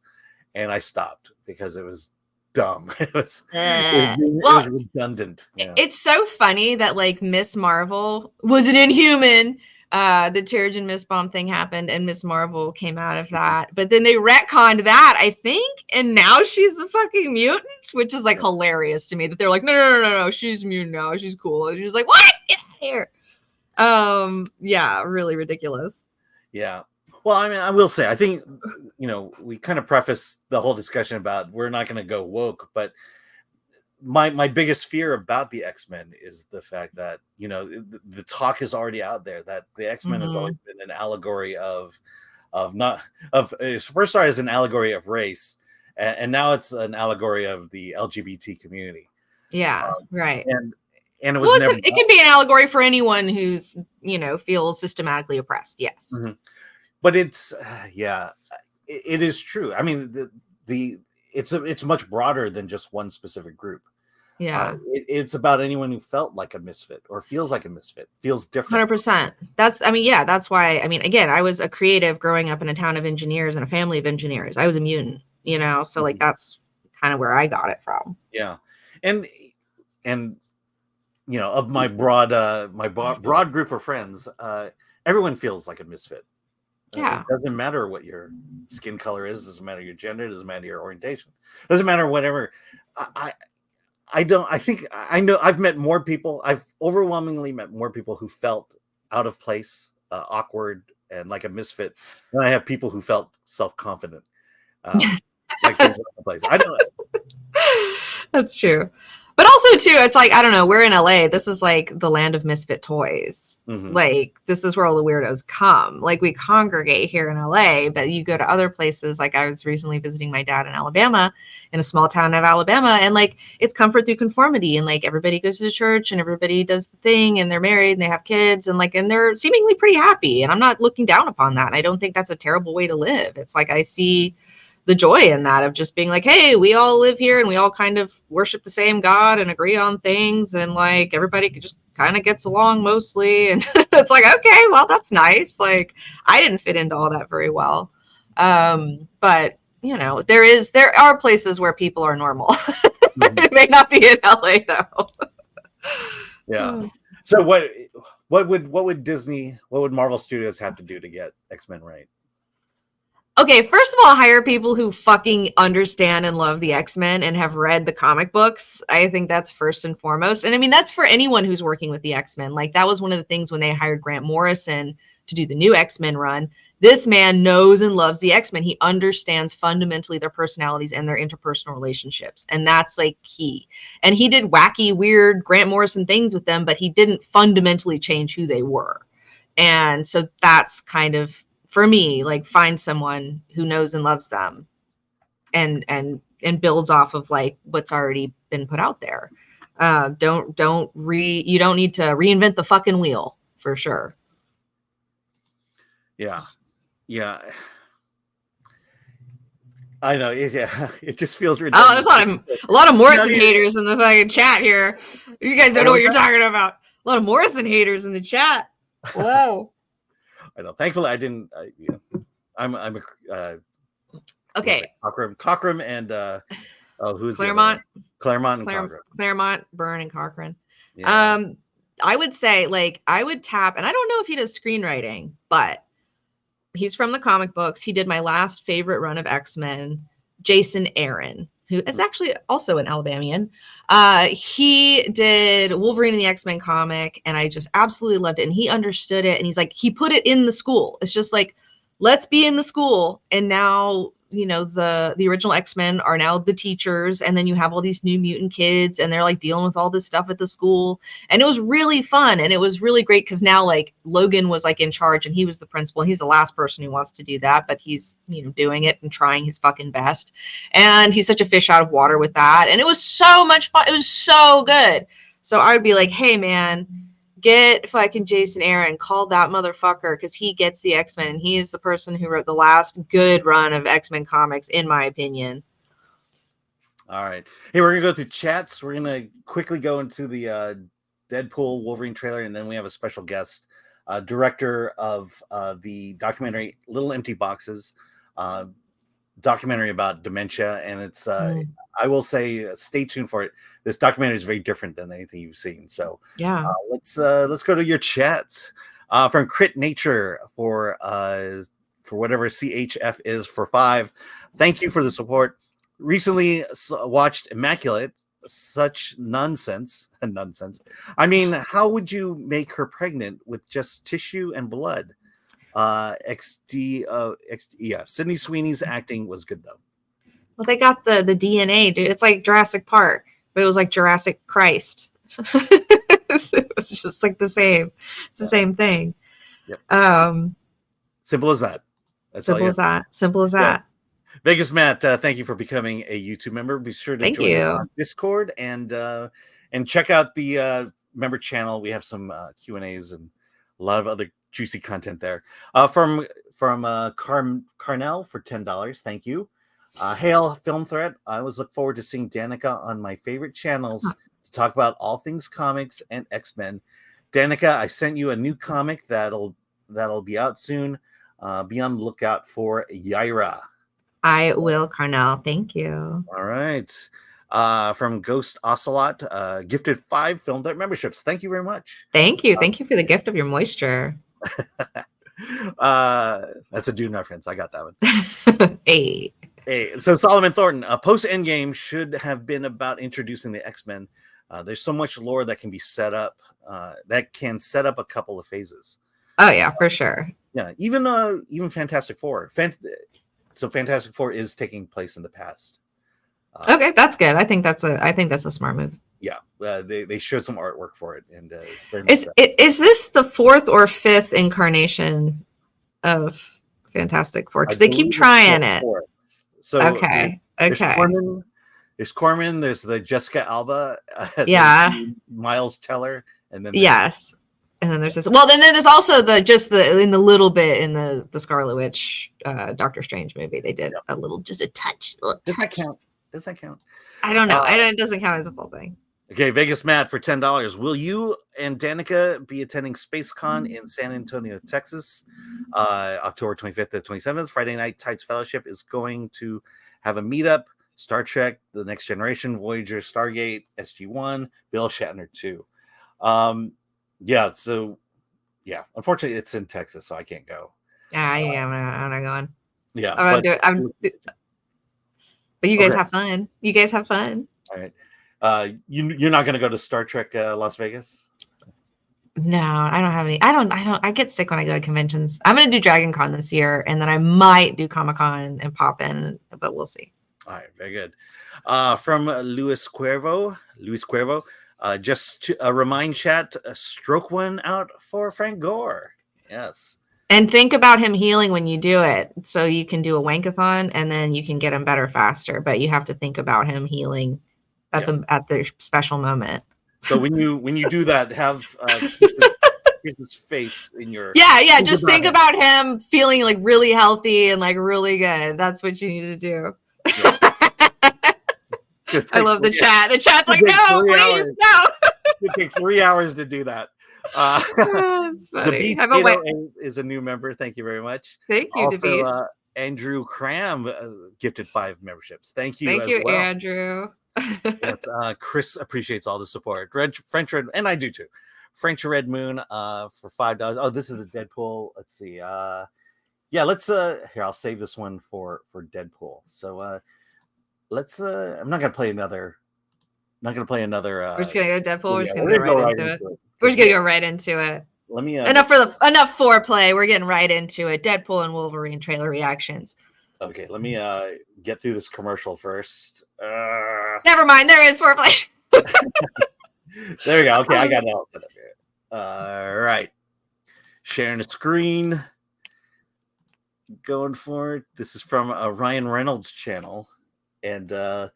and I stopped because it was dumb. It was redundant. Yeah. It's so funny that like Miss Marvel was an Inhuman. The Terrigen Mist bomb thing happened and Miss Marvel came out of that, but then they retconned that, I think, and now she's a fucking mutant, which is like hilarious to me that they're like, no, she's mutant now, she's cool, and she's like, what? Get out of here. Really ridiculous. Yeah. Well, I mean, I will say, I think, we kind of preface the whole discussion about we're not going to go woke, but my biggest fear about the X-Men is the fact that the talk is already out there that the X-Men has always been an allegory of first started as an allegory of race, and now it's an allegory of the LGBT community. Yeah, right. And it was it can be an allegory for anyone who's feels systematically oppressed. Yes, but it's it is true. I mean it's much broader than just one specific group. Yeah, it's about anyone who felt like a misfit or feels like a misfit, feels different. 100%. That's why. I mean, again, I was a creative growing up in a town of engineers and a family of engineers. I was a mutant, so like that's kind of where I got it from. Yeah, and of my broad group of friends, everyone feels like a misfit. Yeah. It doesn't matter what your skin color is, doesn't matter your gender, doesn't matter your orientation, doesn't matter whatever. I know I've met more people. I've overwhelmingly met more people who felt out of place, awkward, and like a misfit than I have people who felt self-confident. Like things out of place. I don't. That's true. But also too, it's like, I don't know, we're in LA. This is like the land of misfit toys. Mhm. Like, this is where all the weirdos come. Like, we congregate here in LA, but you go to other places. Like, I was recently visiting my dad in Alabama, in a small town of Alabama, and like, it's comfort through conformity. And like, everybody goes to church and everybody does the thing, and they're married and they have kids, and like, and they're seemingly pretty happy. And I'm not looking down upon that. I don't think that's a terrible way to live. It's like, I see the joy in that, of just being like, hey, we all live here and we all kind of worship the same God and agree on things, and like, everybody just kind of gets along mostly. And it's like, okay, well, that's nice. Like, I didn't fit into all that very well. But there are places where people are normal. Mhm. It may not be in LA though. Yeah. So what would Marvel Studios have to do to get X-Men right? Okay, first of all, hire people who fucking understand and love the X-Men and have read the comic books. I think that's first and foremost. And I mean, that's for anyone who's working with the X-Men. Like, that was one of the things when they hired Grant Morrison to do the new X-Men run. This man knows and loves the X-Men. He understands fundamentally their personalities and their interpersonal relationships. And that's like key. And he did wacky, weird Grant Morrison things with them, but he didn't fundamentally change who they were. And so that's kind of, for me, like, find someone who knows and loves them and builds off of like what's already been put out there. You don't need to reinvent the fucking wheel, for sure. Yeah. I know. It just feels ridiculous. Oh, there's a lot of Morrison haters in the fucking chat here. You guys don't know what you're talking about. A lot of Morrison haters in the chat. Whoa. I know. Thankfully, I didn't. I'm a okay. Cockrum and who's Claremont, and Cockrum. Claremont, Byrne, and Cochran. Yeah. I would say, like, I would tap, and I don't know if he does screenwriting, but he's from the comic books. He did my last favorite run of X-Men, Jason Aaron, who is actually also an Alabamian. He did Wolverine in the X-Men comic, and I just absolutely loved it. And he understood it, and he's like, he put it in the school. It's just like, let's be in the school. And now, the original X-Men are now the teachers, and then you have all these new mutant kids, and they're like dealing with all this stuff at the school. And it was really fun, and it was really great because now, like, Logan was like in charge, and he was the principal, and he's the last person who wants to do that, but he's doing it and trying his fucking best. And he's such a fish out of water with that, and it was so much fun. It was so good. So I would be like, hey man, get fucking Jason Aaron, call that motherfucker, because he gets the X-Men, and he is the person who wrote the last good run of X-Men comics, in my opinion. All right. Hey, we're going to go through chats. We're going to quickly go into the Deadpool Wolverine trailer, and then we have a special guest, director of the documentary Little Empty Boxes, documentary about dementia. And it's, I will say, stay tuned for it. This documentary is very different than anything you've seen. So yeah, let's go to your chats from Crit Nature for whatever CHF is for 5. Thank you for the support. Recently watched Immaculate. Such nonsense. I mean, how would you make her pregnant with just tissue and blood? Yeah. Sydney Sweeney's acting was good though. Well, they got the DNA, dude. It's like Jurassic Park, but it was like Jurassic Christ. It was just like the same. It's the same thing. Yep. Simple as that. Simple as that. Vegas Matt, thank you for becoming a YouTube member. Be sure to join our Discord and check out the member channel. We have some Q&As and a lot of other juicy content there. From Carnell for $10. Thank you. Hail Film Threat. I always look forward to seeing Danika on my favorite channels to talk about all things comics and X-Men. Danika, I sent you a new comic that'll be out soon. Be on the lookout for Yaira. I will, Carnell. Thank you. All right. From Ghost Ocelot, gifted 5 Film Threat memberships. Thank you very much. Thank you. Thank you for the gift of your moisture. That's a Dune reference. I got that one. Hey. Hey, so Solomon Thornton, post Endgame should have been about introducing the X-Men. There's so much lore that can be set up, that can set up a couple of phases. Oh yeah, for sure. Yeah, even Fantastic Four. So Fantastic Four is taking place in the past. Okay, that's good. I think that's a smart move. Yeah, they showed some artwork for it, and is this the 4th or 5th incarnation of Fantastic Four? Because they keep trying it. So okay. There's Corman. There's the Jessica Alba. Yeah. Miles Teller, and then yes, and then there's this. Well, then there's also in the little bit in the Scarlet Witch Doctor Strange movie. They did a little, just a touch. Does that count? Does that count? I don't know. It doesn't count as a full thing. Okay, Vegas Matt for $10. Will you and Danica be attending SpaceCon in San Antonio, Texas, October 25th to 27th? Friday Night Tides Fellowship is going to have a meetup. Star Trek, The Next Generation, Voyager, Stargate, SG-1, Bill Shatner 2. Unfortunately, it's in Texas, so I can't go. I'm not going. Yeah, but you guys have fun. You guys have fun. All right. You're not going to go to Star Trek Las Vegas? No, I don't have any. I get sick when I go to conventions. I'm going to do Dragon Con this year, and then I might do Comic Con and pop in, but we'll see. All right, very good. From Luis Cuervo, just a remind chat, stroke one out for Frank Gore. Yes. And think about him healing when you do it. So you can do a wankathon and then you can get him better faster. But you have to think about him healing at the special moment. So when you do that, have his face in your just think about him feeling like really healthy and like really good. That's what you need to do. Yeah. I love the chat. The chat's like, no, please, no. It takes 3 hours to do that. Dabeast is a new member. Thank you very much. Thank you, Dabeast. Andrew Cram gifted 5 memberships. Thank you. Thank you, Andrew. Yes, Chris appreciates all the support. French Red, and I do too. French Red Moon for $5. Oh, this is the Deadpool. Let's see. Let's here. I'll save this one for Deadpool. So let's. I'm not gonna play another. We're just gonna go Deadpool. We're just gonna go right into it. We're just gonna go right into it. Let me enough foreplay. We're getting right into it. Deadpool and Wolverine trailer reactions. Okay, let me get through this commercial first. Never mind, there is foreplay. There we go. Okay, I got it all set up here. All right, sharing the screen. Going for it. This is from Ryan Reynolds' channel, and let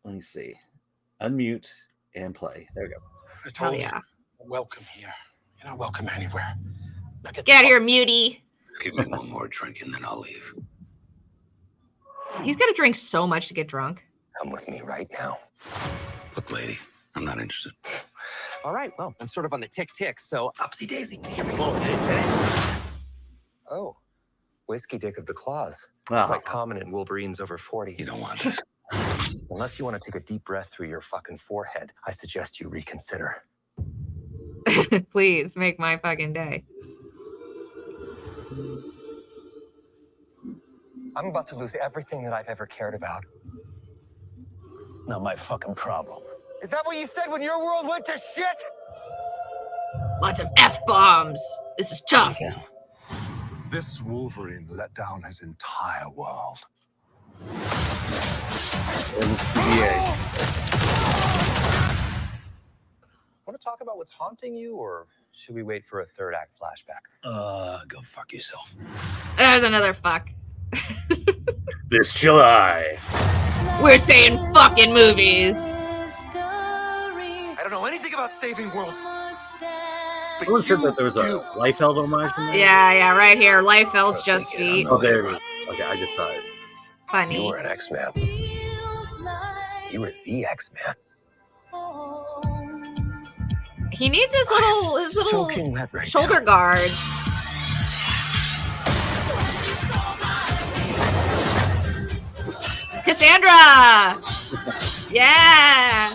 me see. Unmute and play. There we go. I told you, welcome here. You're not welcome anywhere. Now get out of here, mutie. Give me one more drink and then I'll leave. He's got to drink so much to get drunk. Come with me right now. Look, lady, I'm not interested. All right, well, I'm sort of on the tick, so upsy daisy. Here we go. Oh, whiskey dick of the claws. Quite common in Wolverines over 40. You don't want this. Unless you want to take a deep breath through your fucking forehead, I suggest you reconsider. Please make my fucking day. I'm about to lose everything that I've ever cared about. Not my fucking problem. Is that what you said when your world went to shit? Lots of F-bombs. This is tough. This Wolverine let down his entire world. Want to talk about what's haunting you, or should we wait for a third act flashback? Go fuck yourself. There's another fuck. This July. We're saying fucking movies. I don't know anything about saving worlds. I wasn't sure that there was a Liefeld homage in there. Yeah, right here. Liefeld's Just Feet. Oh, there it is. Okay, I just saw it. Funny. You were an X-Man. You were the X-Man. He needs his little shoulder guard. Cassandra! Yeah.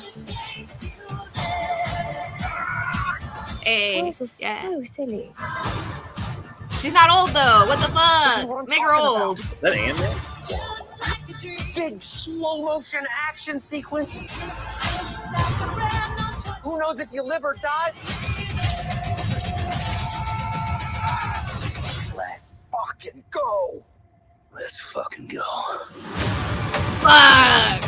Hey. This is Yeah. so silly. She's not old though. What the fuck? Make her old. Is that Ant-Man? Big slow motion action sequence. Who knows if you live or die? Let's fucking go. Let's fucking go. Fuck.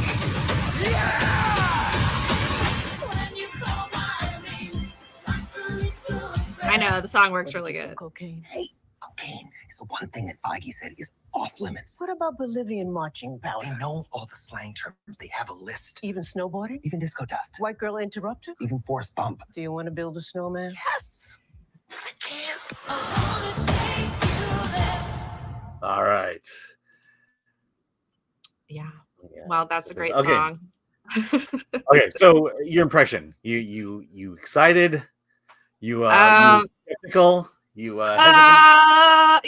I know the song works really good. Cocaine. Hey, cocaine is the one thing that Feige said is off limits. What about Bolivian marching powder? They know all the slang terms. They have a list. Even snowboarding? Even disco dust. White girl interrupter? Even force bump. Do you want to build a snowman? Yes. I can't. All right. Yeah. Well, that's a great Okay. song. Okay, so your impression. You excited? You skeptical? You I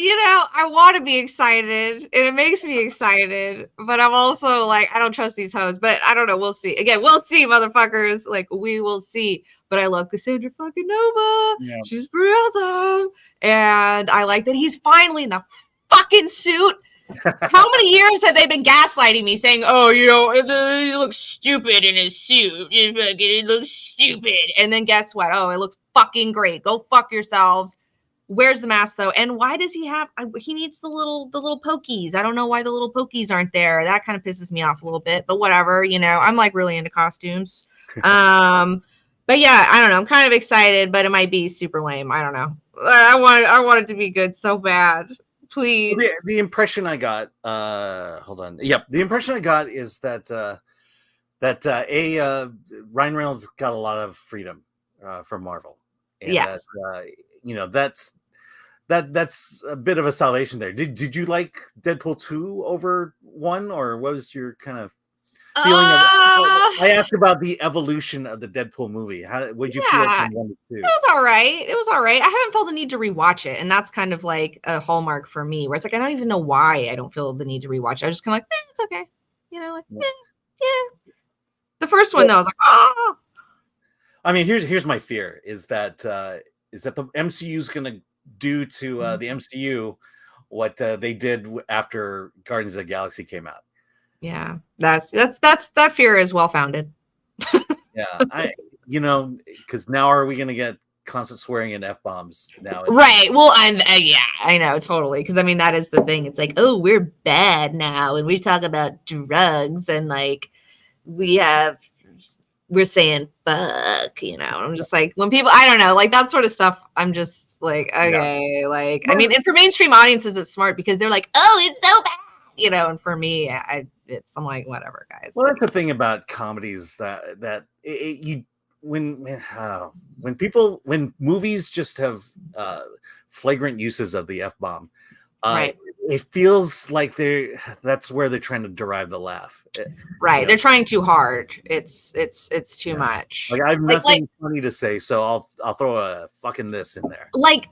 want to be excited, and it makes me excited, but I'm also like, I don't trust these hoes, but I don't know. We'll see. Again, we'll see, motherfuckers. Like, we will see. But I love Cassandra fucking Nova. Yeah. She's pretty awesome. And I like that he's finally in the fucking suit. How many years have they been gaslighting me saying, oh, he looks stupid in his suit. It looks stupid. And then guess what? Oh, it looks fucking great. Go fuck yourselves. Where's the mask though? And why does he have, he needs the little pokies. I don't know why the little pokies aren't there. That kind of pisses me off a little bit, but whatever, I'm like really into costumes. But yeah, I don't know. I'm kind of excited, but it might be super lame. I don't know. I want it to be good so bad. Please. The impression I got, hold on. Yep. The impression I got is that Ryan Reynolds got a lot of freedom from Marvel. And yes. That's a bit of a salvation there. Did you like Deadpool 2 over 1, or what was your kind of feeling I asked about the evolution of the Deadpool movie. What did you feel from 1 to 2? It was all right. I haven't felt the need to rewatch it, and that's kind of like a hallmark for me, where it's like I don't even know why I don't feel the need to rewatch it. I was just kind of like, it's okay, yeah. The first one though, I was like, oh. I mean, here's my fear is that the MCU is going to do to the MCU what they did after Guardians of the Galaxy came out. Yeah, that fear is well founded. Yeah, because now are we going to get constant swearing and F-bombs now? Right. Well, I know totally, because I mean that is the thing. It's like, oh, we're bad now, and we talk about drugs, and like we're saying fuck. I'm just like, when people, I don't know, like that sort of stuff. I'm just like, okay, like I mean, and for mainstream audiences, it's smart because they're like, oh, it's so bad, and for me, I'm like, whatever, guys. Well, that's the thing about comedies that when movies just have flagrant uses of the F-bomb, right. It feels like that's where they're trying to derive the laugh. Right. They're trying too hard. It's too much. Like I have nothing funny to say, so I'll throw a fucking this in there. Like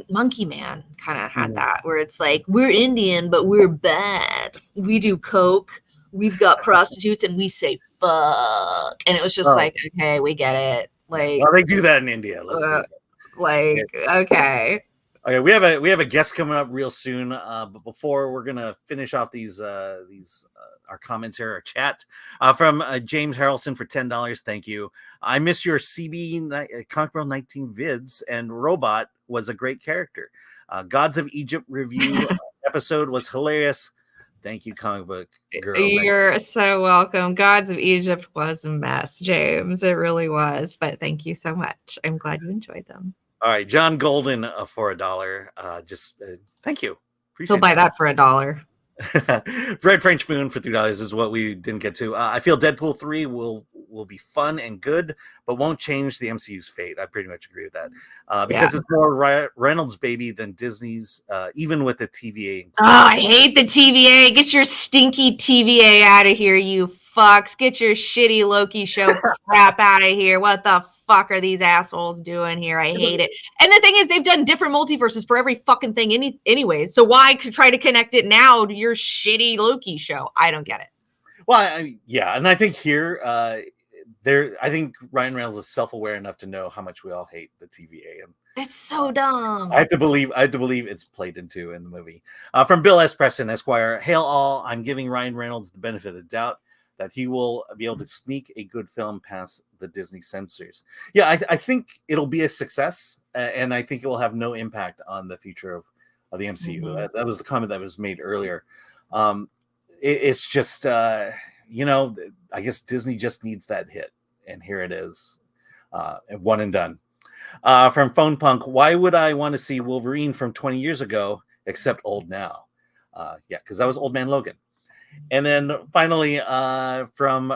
Monkey Man kind of had that, where it's like, we're Indian, but we're bad. We do coke, we've got prostitutes, and we say fuck. And it was just like, okay, we get it. Like, well, they do that in India. Okay. Okay, we have a guest coming up real soon. But before we're gonna finish off these our comments here, our chat from James Harrelson for $10. Thank you. I miss your CB Comic Book 19 vids, and Robot was a great character. Gods of Egypt review episode was hilarious. Thank you, Comic Book Girl. You're so welcome. Gods of Egypt was a mess, James. It really was. But thank you so much. I'm glad you enjoyed them. All right, John Golden for $1. Thank you. He'll buy that for $1. Red French Moon for $3 is what we didn't get to. I feel Deadpool 3 will be fun and good, but won't change the MCU's fate. I pretty much agree with that. Because it's more Reynolds' baby than Disney's, even with the TVA. Oh, I hate the TVA. Get your stinky TVA out of here, you fucks. Get your shitty Loki show crap out of here. What the fuck are these assholes doing here? I hate it. And the thing is, they've done different multiverses for every fucking thing anyways. So why try to connect it now to your shitty Loki show? I don't get it. Well, yeah, and I think here, I think Ryan Reynolds is self-aware enough to know how much we all hate the TVA, and It's so dumb. I have to believe it's played into in the movie. From Bill S. Preston, Esquire. Hail all! I'm giving Ryan Reynolds the benefit of the doubt that he will be able to sneak a good film past the Disney censors. Yeah, I think it'll be a success, and I think it will have no impact on the future of the MCU. Mhm. That was the comment that was made earlier. It's just, you know, I guess Disney just needs that hit, and here it is, one and done. From Phone Punk, why would I want to see Wolverine from 20 years ago, except old now? Yeah, because that was Old Man Logan. And then finally, from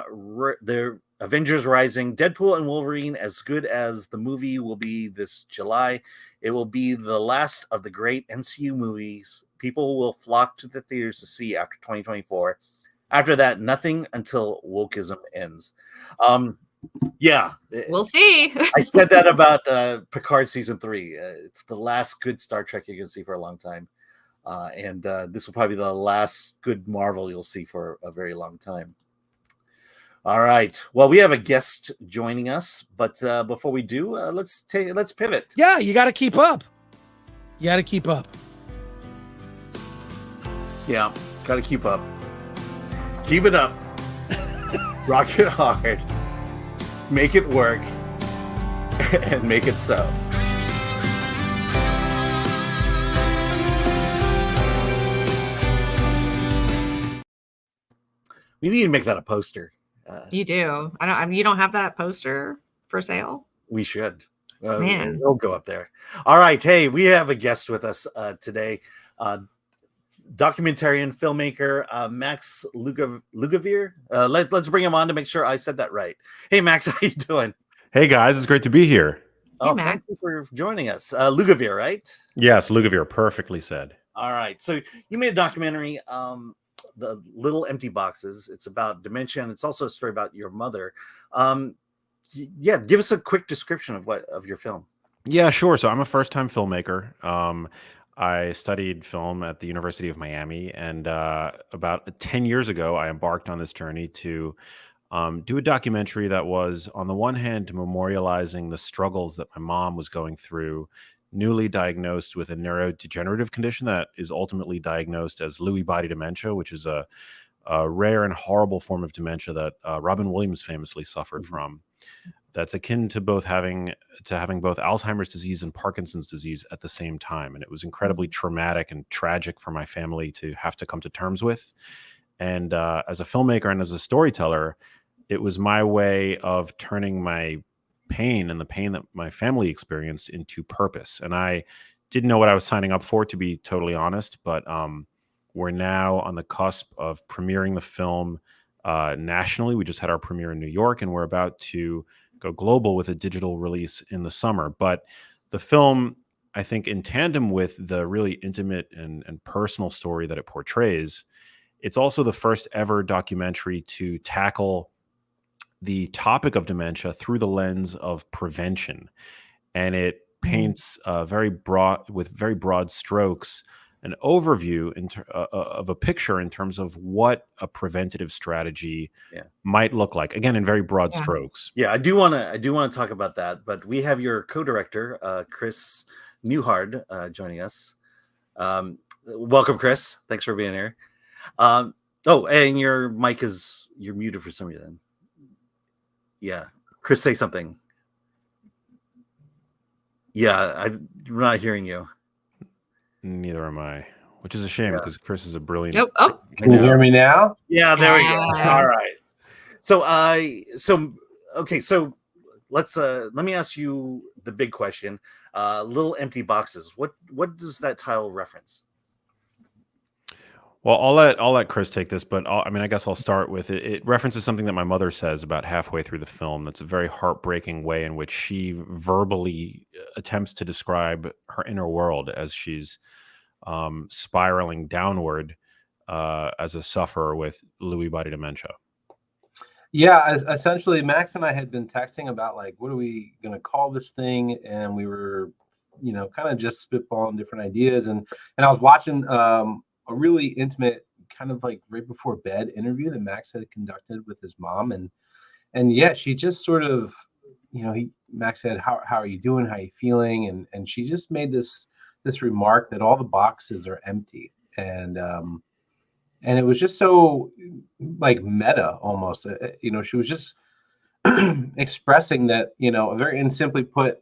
the Avengers Rising, Deadpool and Wolverine, as good as the movie will be this July, it will be the last of the great MCU movies people will flock to the theaters to see after 2024. After that, nothing until wokeism ends. Yeah, We'll see. I said that about Picard season 3. It's the last good Star Trek you're going to see for a long time. And this will probably be the last good Marvel you'll see for a very long time. All right. Well, we have a guest joining us, but before we do, let's pivot. Yeah, you got to keep up. You got to keep up. Yeah, got to keep up. Keep it up. Rock it hard. Make it work. And make it so. We need to make that a poster. You do. You don't have that poster for sale? We should. Man. It'll go up there. All right. Hey, we have a guest with us today. Documentarian filmmaker Max Lugavere. Let's bring him on to make sure I said that right. Hey, Max, how you doing? Hey, guys. It's great to be here. Oh, hey, thank you for joining us. Lugavere, right? Yes, Lugavere. Perfectly said. All right. So you made a documentary, The Little Empty Boxes. It's about dementia, and it's also a story about your mother. Yeah, give us a quick description of your film. Yeah, sure. So I'm a first-time filmmaker. I studied film at the University of Miami, and about 10 years ago, I embarked on this journey to do a documentary that was, on the one hand, memorializing the struggles that my mom was going through, newly diagnosed with a neurodegenerative condition that is ultimately diagnosed as Lewy body dementia, which is a rare and horrible form of dementia that Robin Williams famously suffered from. That's akin to having both Alzheimer's disease and Parkinson's disease at the same time. And it was incredibly traumatic and tragic for my family to have to come to terms with. And as a filmmaker and as a storyteller, it was my way of turning my pain and the pain that my family experienced into purpose. And I didn't know what I was signing up for, to be totally honest, but we're now on the cusp of premiering the film nationally. We just had our premiere in New York, and we're about to go global with a digital release in the summer. But the film, I think, in tandem with the really intimate and personal story that it portrays, it's also the first ever documentary to tackle the topic of dementia through the lens of prevention. And it paints with very broad strokes an overview of a picture in terms of what a preventative strategy might look like. Again, in very broad strokes. Yeah, I do want to talk about that. But we have your co-director, Chris Newhard, joining us. Welcome, Chris. Thanks for being here. Oh, and your mic you're muted for some reason. Yeah, Chris, say something. Yeah, I'm not hearing you. Neither am I, which is a shame because Chris is a brilliant. Oh. Can you hear me now? Yeah, there we go. All right. So okay, so let me ask you the big question. Little Empty Boxes. What does that title reference? Well, I'll let Chris take this, but I guess I'll start with it. It references something that my mother says about halfway through the film. That's a very heartbreaking way in which she verbally attempts to describe her inner world as she's spiraling downward as a sufferer with Lewy body dementia. Yeah, essentially, Max and I had been texting about what are we going to call this thing, and we were, kind of just spitballing different ideas, and I was watching a really intimate kind of like right before bed interview that Max had conducted with his mom, and yeah, she just sort of, Max said, how are you doing? How are you feeling? And she just made this remark that all the boxes are empty, and it was just so like meta almost. She was just expressing that, very and simply put,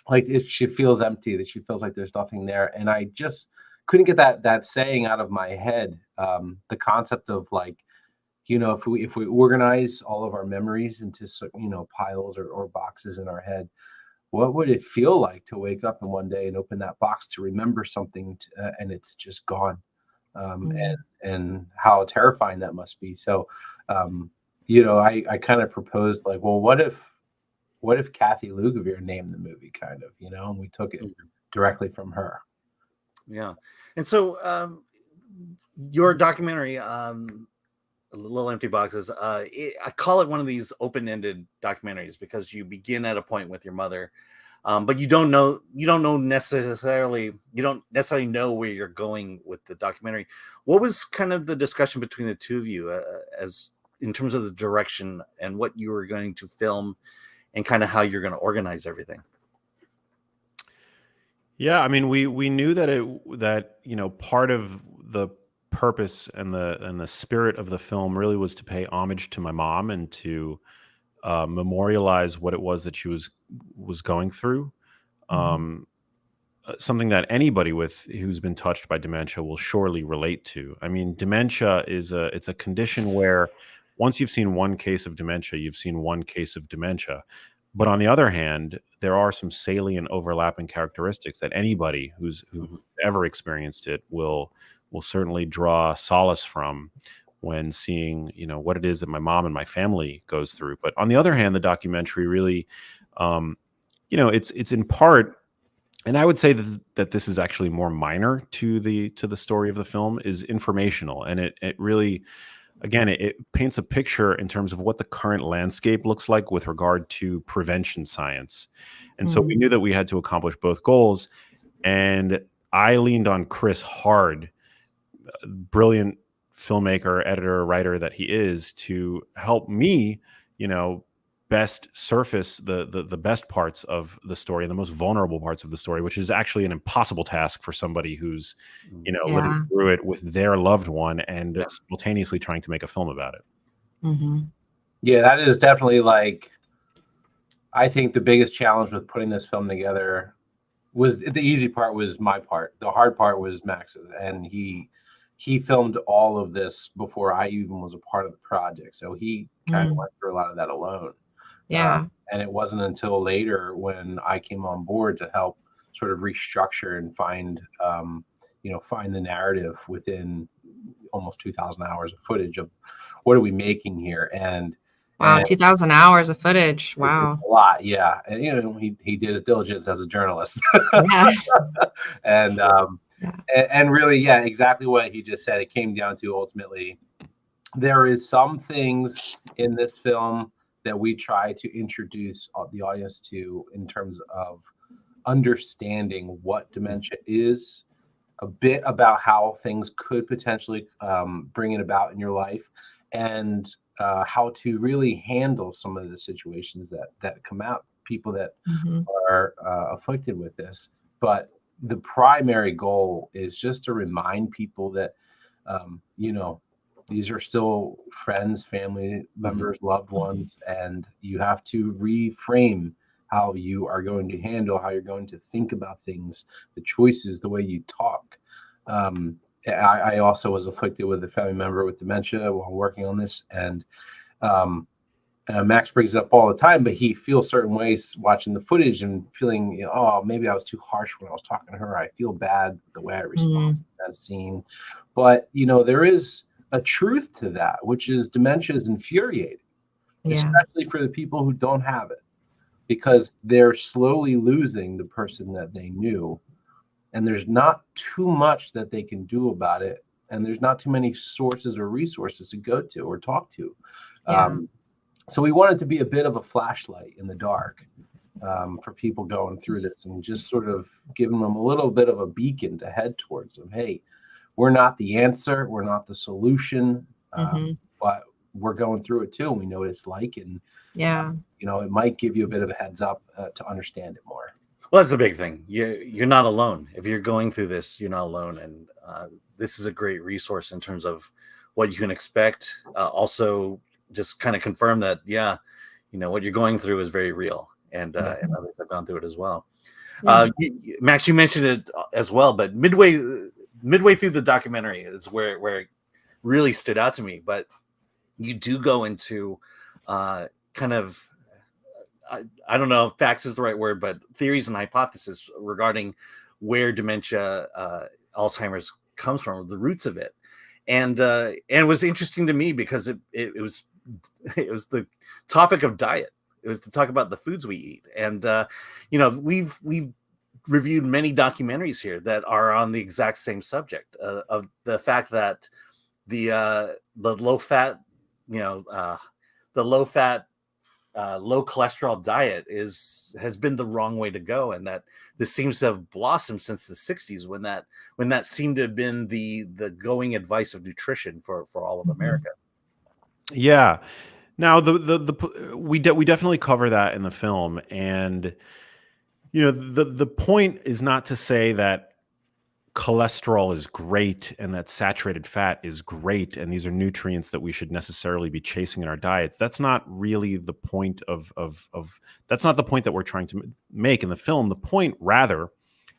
like if she feels empty, that she feels like there's nothing there. And I just couldn't get that saying out of my head. The concept of like, if we organize all of our memories into piles or boxes in our head, what would it feel like to wake up in one day and open that box to remember something and it's just gone? And how terrifying that must be. So, I kind of proposed like, well, what if Kathy Lugavere named the movie, kind of, and we took it directly from her. Yeah. And so your documentary, Little Empty Boxes, I call it one of these open-ended documentaries because you begin at a point with your mother, but you don't necessarily know where you're going with the documentary. What was kind of the discussion between the two of you as in terms of the direction and what you were going to film and kind of how you're going to organize everything? Yeah, I mean, we knew that part of the purpose and the spirit of the film really was to pay homage to my mom and to memorialize what it was that she was going through. Something that anybody who's been touched by dementia will surely relate to. I mean, dementia it's a condition where once you've seen one case of dementia, you've seen one case of dementia. But on the other hand, there are some salient overlapping characteristics that anybody who's ever experienced it will certainly draw solace from when seeing, what it is that my mom and my family goes through. But on the other hand, the documentary really, it's in part, and I would say that this is actually more minor to the story of the film, is informational, and it really, again, it paints a picture in terms of what the current landscape looks like with regard to prevention science. And so we knew that we had to accomplish both goals. And I leaned on Chris hard, brilliant filmmaker, editor, writer that he is, to help me, best surface the best parts of the story and the most vulnerable parts of the story, which is actually an impossible task for somebody who's, living through it with their loved one and simultaneously trying to make a film about it. Yeah, that is definitely like, I think the biggest challenge with putting this film together was the easy part was my part. The hard part was Max's, and he filmed all of this before I even was a part of the project. So he kind of went through a lot of that alone. Yeah. And it wasn't until later when I came on board to help sort of restructure and find the narrative within almost 2,000 hours of footage of what are we making here. And wow, 2,000 hours of footage. Wow. A lot. Yeah. And, he did his diligence as a journalist. Yeah. And really, yeah, exactly what he just said. It came down to ultimately, there is some things in this film that we try to introduce the audience to in terms of understanding what dementia is, a bit about how things could potentially bring it about in your life, and how to really handle some of the situations that come out, people that are afflicted with this. But the primary goal is just to remind people that, these are still friends, family members, loved ones, and you have to reframe how you are going to handle, how you're going to think about things, the choices, the way you talk. I also was afflicted with a family member with dementia while working on this, and Max brings it up all the time, but he feels certain ways watching the footage and feeling, oh, maybe I was too harsh when I was talking to her. I feel bad the way I respond to that scene. But, there is a truth to that, which is dementia is infuriating, especially for the people who don't have it, because they're slowly losing the person that they knew. And there's not too much that they can do about it. And there's not too many sources or resources to go to or talk to. So we wanted to be a bit of a flashlight in the dark for people going through this, and just sort of giving them a little bit of a beacon to head towards them. Hey, we're not the answer, we're not the solution, Mm-hmm. but we're going through it too, and we know what it's like, and Yeah. you know, it might give you a bit of a heads up to understand it more. Well, that's the big thing. You're not alone. If you're going through this, you're not alone, and this is a great resource in terms of what you can expect. Also, just kind of confirm that, yeah, you know, what you're going through is very real, and others have gone through it as well. Yeah. Max, you mentioned it as well, but midway through the documentary is where it really stood out to me. But you do go into kind of, I don't know if facts is the right word, but theories and hypotheses regarding where dementia, Alzheimer's comes from, the roots of it. And it was interesting to me because it was the topic of diet. It was to talk about the foods we eat. And you know, we've reviewed many documentaries here that are on the exact same subject of the fact that the low fat, low cholesterol diet has been the wrong way to go, and that this seems to have blossomed since the 60s when that seemed to have been the going advice of nutrition for all of America. Yeah. Now we definitely cover that in the film, and you know, the point is not to say that cholesterol is great and that saturated fat is great and these are nutrients that we should necessarily be chasing in our diets. That's not really the point of that's not the point that we're trying to make in the film. The point rather,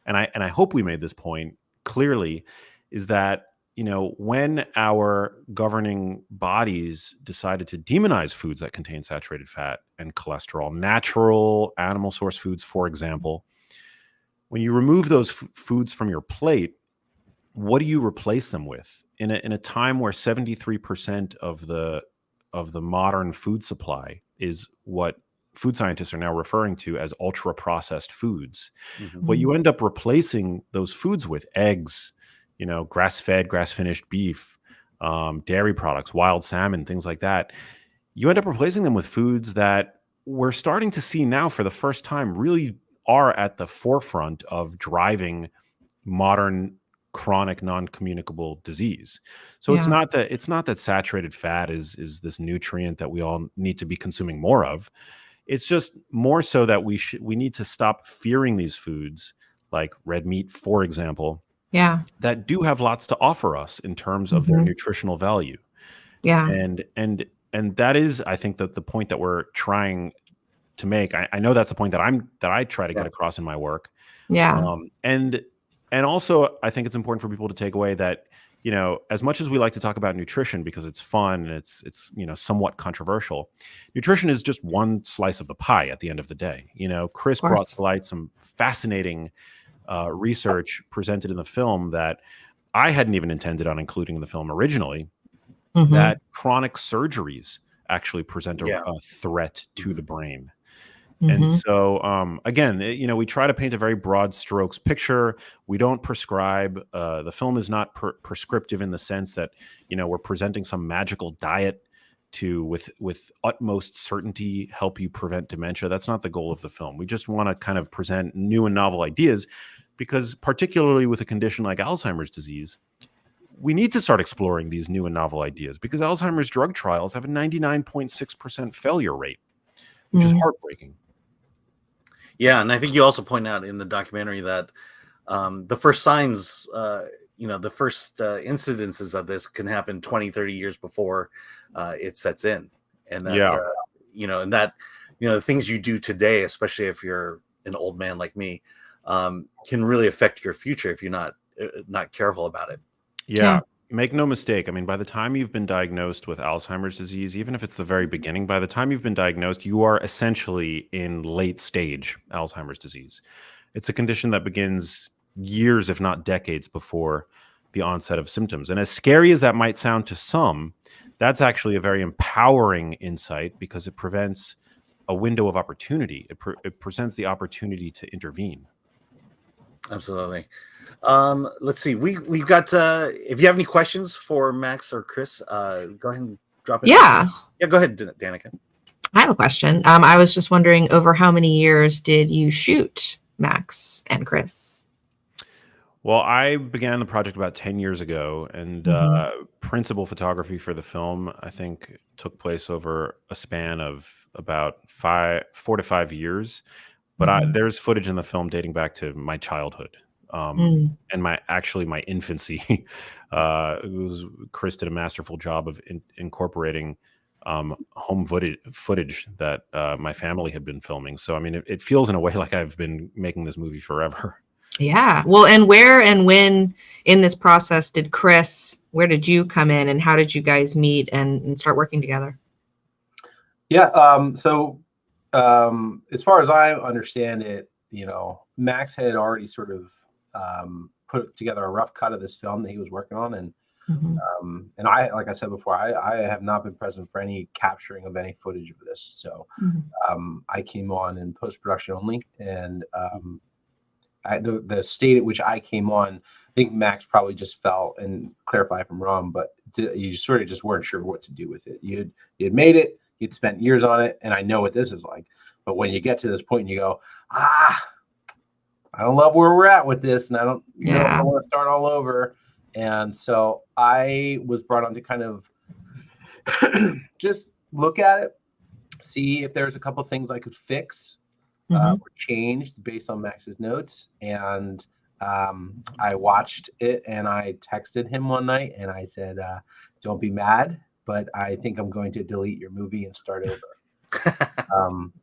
and I hope we made this point clearly, is that, you know, when our governing bodies decided to demonize foods that contain saturated fat and cholesterol, natural animal source foods, for example, when you remove those foods from your plate, what do you replace them with? In a time where 73% of the modern food supply is what food scientists are now referring to as ultra processed foods, what you end up replacing those foods with, eggs, you know, grass-fed, grass-finished beef, dairy products, wild salmon, things like that. You end up replacing them with foods that we're starting to see now for the first time really are at the forefront of driving modern chronic non-communicable disease. So it's not that saturated fat is this nutrient that we all need to be consuming more of. It's just more so that we need to stop fearing these foods like red meat, for example, that do have lots to offer us in terms of their nutritional value. And that is, I think, that the point that we're trying to make. I know that's the point that I try to get across in my work. And also I think it's important for people to take away that, you know, as much as we like to talk about nutrition because it's fun and it's you know, somewhat controversial, nutrition is just one slice of the pie at the end of the day. You know, Chris brought to light some fascinating research presented in the film that I hadn't even intended on including in the film originally, that chronic surgeries actually present a threat to the brain. And so, again, you know, we try to paint a very broad strokes picture. We don't prescribe. The film is not prescriptive in the sense that, you know, we're presenting some magical diet to, with utmost certainty, help you prevent dementia. That's not the goal of the film. We just want to kind of present new and novel ideas because particularly with a condition like Alzheimer's disease, we need to start exploring these new and novel ideas because Alzheimer's drug trials have a 99.6% failure rate, which is heartbreaking. Yeah, and I think you also point out in the documentary that the first signs, you know, the first incidences of this can happen 20, 30 years before it sets in. And that, you know, and that, you know, the things you do today, especially if you're an old man like me, can really affect your future if you're not careful about it. Yeah. Make no mistake. I mean, by the time you've been diagnosed with Alzheimer's disease, even if it's the very beginning, by the time you've been diagnosed, you are essentially in late stage Alzheimer's disease. It's a condition that begins years, if not decades, before the onset of symptoms. And as scary as that might sound to some, that's actually a very empowering insight because it prevents a window of opportunity. It presents the opportunity to intervene. Absolutely. Let's see. We've got. If you have any questions for Max or Chris, go ahead and drop it. Yeah. Go ahead, Danika. I have a question. I was just wondering, over how many years did you shoot Max and Chris? Well, I began the project about 10 years ago, and principal photography for the film, I think, took place over a span of about 4 to 5 years. But there's footage in the film dating back to my childhood, and my infancy. Chris did a masterful job of incorporating home footage that my family had been filming. So, I mean, it feels in a way like I've been making this movie forever. Yeah. Well, and where and when in this process where did you come in, and how did you guys meet and start working together? Yeah. As far as I understand it, Max had already sort of put together a rough cut of this film that he was working on, and I, like I said before, I have not been present for any capturing of any footage of this. So I came on in post-production only, and the state at which I came on, I think Max probably just felt, and clarify if I'm wrong, but you sort of just weren't sure what to do with it. You had made it, you'd spent years on it, and I know what this is like. But when you get to this point and you go, I don't love where we're at with this, and I don't know if I want to start all over. And so I was brought on to kind of just look at it, see if there's a couple things I could fix or change based on Max's notes. And I watched it, and I texted him one night, and I said, don't be mad, but I think I'm going to delete your movie and start over.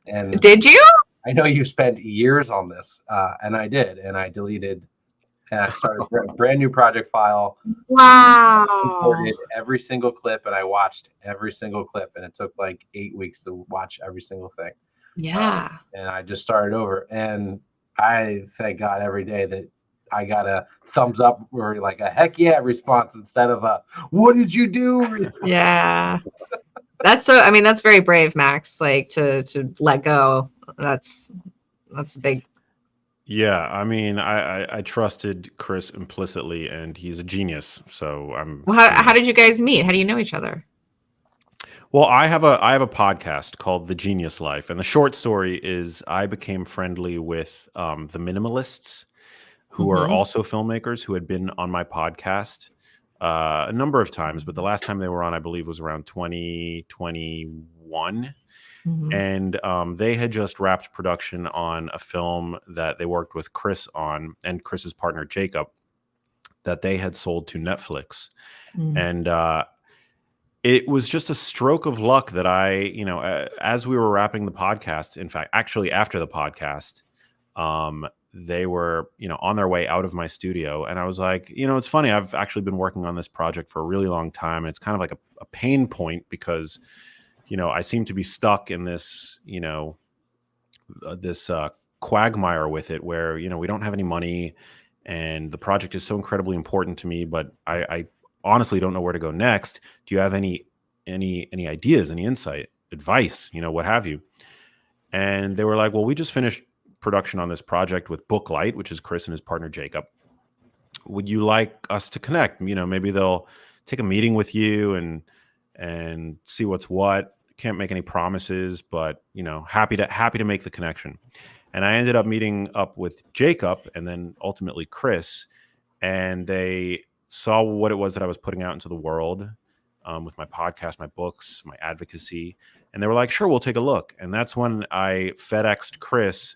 And did you? I know you spent years on this, and I did, and I deleted, and I started a brand new project file. Wow. Recorded every single clip, and I watched every single clip, and it took like 8 weeks to watch every single thing. Yeah. And I just started over, and I thank God every day that I got a thumbs up or like a heck yeah response instead of a what did you do? Yeah. That's very brave, Max, like to let go. That's big. Yeah, I mean, I trusted Chris implicitly, and he's a genius. So How did you guys meet? How do you know each other? Well, I have a podcast called The Genius Life, and the short story is I became friendly with the Minimalists, who are also filmmakers who had been on my podcast a number of times, but the last time they were on, I believe, was around 2021. And they had just wrapped production on a film that they worked with Chris on, and Chris's partner Jacob, that they had sold to Netflix. And it was just a stroke of luck that as we were wrapping the podcast, in fact, actually after the podcast, they were, on their way out of my studio. And I was like, it's funny, I've actually been working on this project for a really long time. And it's kind of like a pain point because, I seem to be stuck in this, this quagmire with it where, we don't have any money and the project is so incredibly important to me, but I honestly don't know where to go next. Do you have any ideas, any insight, advice, what have you? And they were like, well, we just finished production on this project with Booklight, which is Chris and his partner Jacob. Would you like us to connect? Maybe they'll take a meeting with you and see what's what. Can't make any promises, but happy to make the connection. And I ended up meeting up with Jacob and then ultimately Chris, and they saw what it was that I was putting out into the world with my podcast, my books, my advocacy. And they were like, sure, we'll take a look. And that's when I FedExed Chris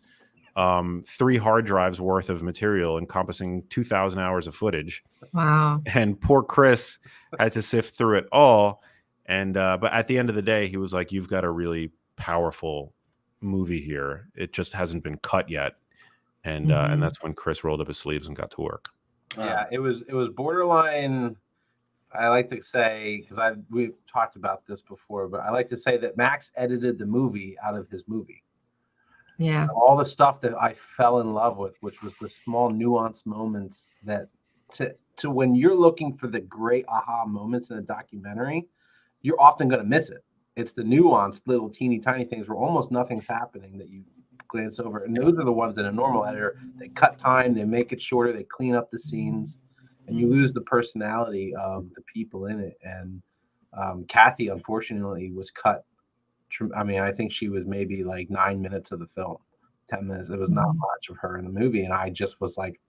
3 hard drives worth of material encompassing 2,000 hours of footage. Wow. And poor Chris had to sift through it all. And but at the end of the day, he was like, you've got a really powerful movie here. It just hasn't been cut yet. And that's when Chris rolled up his sleeves and got to work. Yeah, it was borderline. I like to say, because we've talked about this before, but I like to say that Max edited the movie out of his movie. Yeah. All the stuff that I fell in love with, which was the small nuanced moments that to when you're looking for the great aha moments in a documentary, you're often going to miss it. It's the nuanced little teeny tiny things where almost nothing's happening that you glance over. And those are the ones that a normal editor, they cut time, they make it shorter, they clean up the scenes, and you lose the personality of the people in it. And Kathy, unfortunately, was cut. I mean, I think she was maybe like 9 minutes of the film, 10 minutes. It was not much of her in the movie. And I just was like,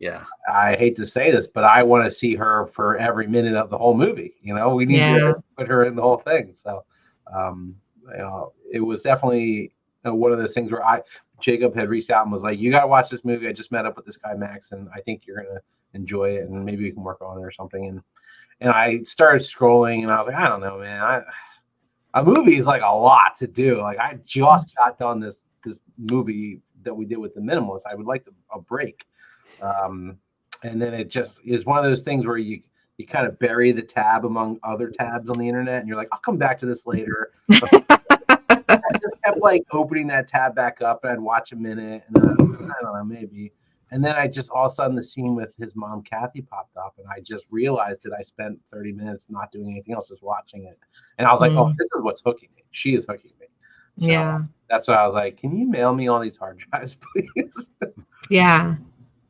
Yeah. I hate to say this, but I want to see her for every minute of the whole movie. You know, we need to put her in the whole thing. So, you know, it was definitely one of those things where Jacob had reached out and was like, "You got to watch this movie. I just met up with this guy Max, and I think you're gonna enjoy it, and maybe we can work on it or something." And I started scrolling, and I was like, I don't know, man. A movie is like a lot to do. Like I just got done this movie that we did with the Minimalist. I would like a break. And then it just is one of those things where you kind of bury the tab among other tabs on the internet, and you're like, I'll come back to this later. I just kept like opening that tab back up, and I'd watch a minute, and then I don't know, maybe. And then I just all of a sudden the scene with his mom Kathy popped up, and I just realized that I spent 30 minutes not doing anything else, just watching it. And I was like, oh, this is what's hooking me. She is hooking me. So that's why I was like, can you mail me all these hard drives, please? Yeah.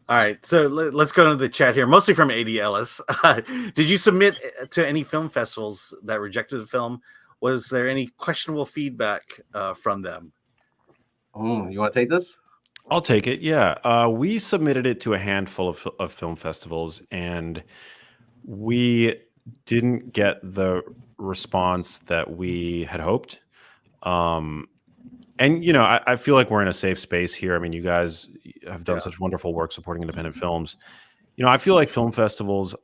All right, so let's go to the chat here, mostly from AD Ellis. Did you submit to any film festivals that rejected the film? Was there any questionable feedback from them? You want to take this? I'll take it. Yeah, we submitted it to a handful of film festivals, and we didn't get the response that we had hoped. And, you know, I feel like we're in a safe space here. I mean, you guys have done such wonderful work supporting independent films. You know, I feel like film festivals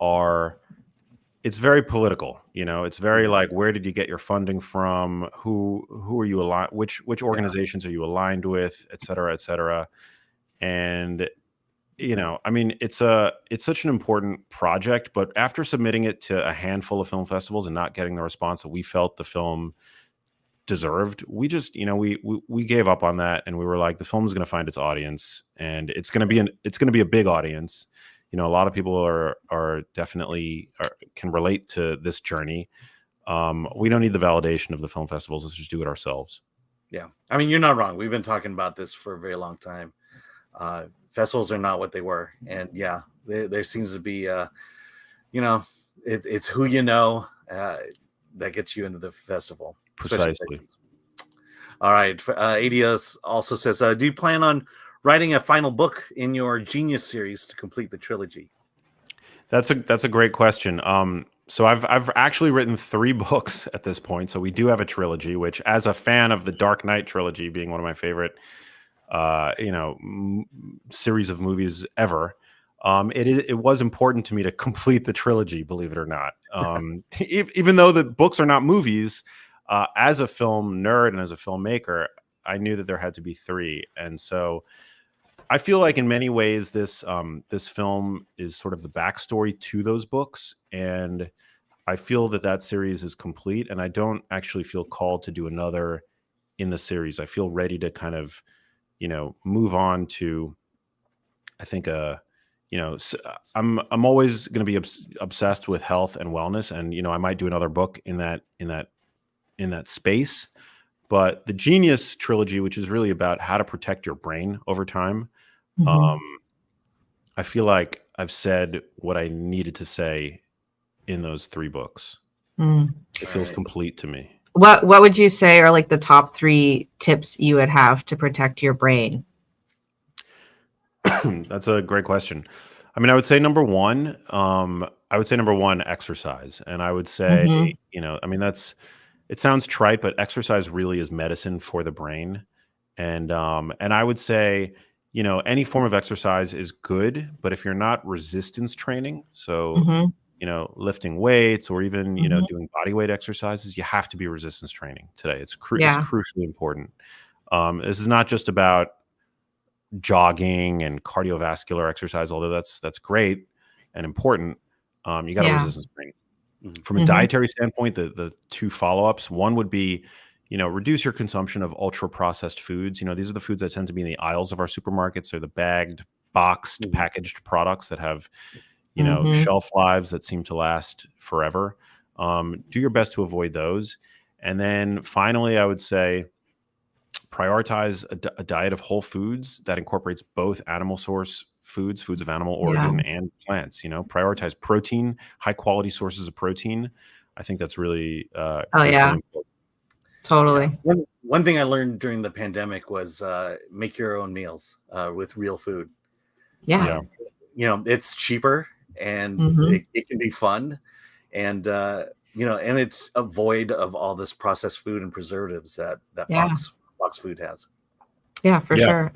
it's very political. You know, it's very like, where did you get your funding from? Who are you aligned? Which organizations are you aligned with, et cetera, et cetera. And, you know, I mean, it's such an important project, but after submitting it to a handful of film festivals and not getting the response that we felt the film deserved, we just, you know, we gave up on that, and we were like, the film is going to find its audience, and it's going to be a big audience. You know, a lot of people are definitely can relate to this journey. We don't need the validation of the film festivals. Let's just do it ourselves. Yeah, I mean, you're not wrong. We've been talking about this for a very long time. Festivals are not what they were, and yeah, there seems to be, you know, it's who you know that gets you into the festival. Precisely. All right. ADS also says, do you plan on writing a final book in your Genius series to complete the trilogy? That's a great question. So I've actually written 3 books at this point. So we do have a trilogy, which, as a fan of the Dark Knight trilogy being one of my favorite, you know, series of movies ever, it was important to me to complete the trilogy, believe it or not. Even though the books are not movies, as a film nerd and as a filmmaker, I knew that there had to be 3. And so I feel like in many ways this film is sort of the backstory to those books, and I feel that series is complete, and I don't actually feel called to do another in the series. I feel ready to kind of, you know, move on to, I think, you know, I'm always going to be obsessed with health and wellness, and, you know, I might do another book in that space. But the Genius trilogy, which is really about how to protect your brain over time, I feel like I've said what I needed to say in those 3 books. It feels complete to me. What would you say are like the top 3 tips you would have to protect your brain? That's a great question. I mean, I would say number one, exercise. And I would say, you know, I mean, it sounds trite, but exercise really is medicine for the brain. And I would say, you know, any form of exercise is good, but if you're not resistance training, so, you know, lifting weights or even, you know, doing body weight exercises, you have to be resistance training today. It's crucially important. This is not just about jogging and cardiovascular exercise, although that's great and important. You got to resistance training. From a dietary standpoint, the 2 follow-ups, one would be, you know, reduce your consumption of ultra processed foods. You know, these are the foods that tend to be in the aisles of our supermarkets. They're the bagged, boxed, packaged products that have, you know, shelf lives that seem to last forever. Do your best to avoid those. And then finally, I would say prioritize a diet of whole foods that incorporates both animal source foods of animal origin, and plants. You know, prioritize protein, high quality sources of protein. I think that's really important. Totally. One thing I learned during the pandemic was make your own meals with real food. Yeah. it's cheaper and Mhm. it can be fun, and and it's void of all this processed food and preservatives that Yeah. box food has. Yeah, for Yeah. sure.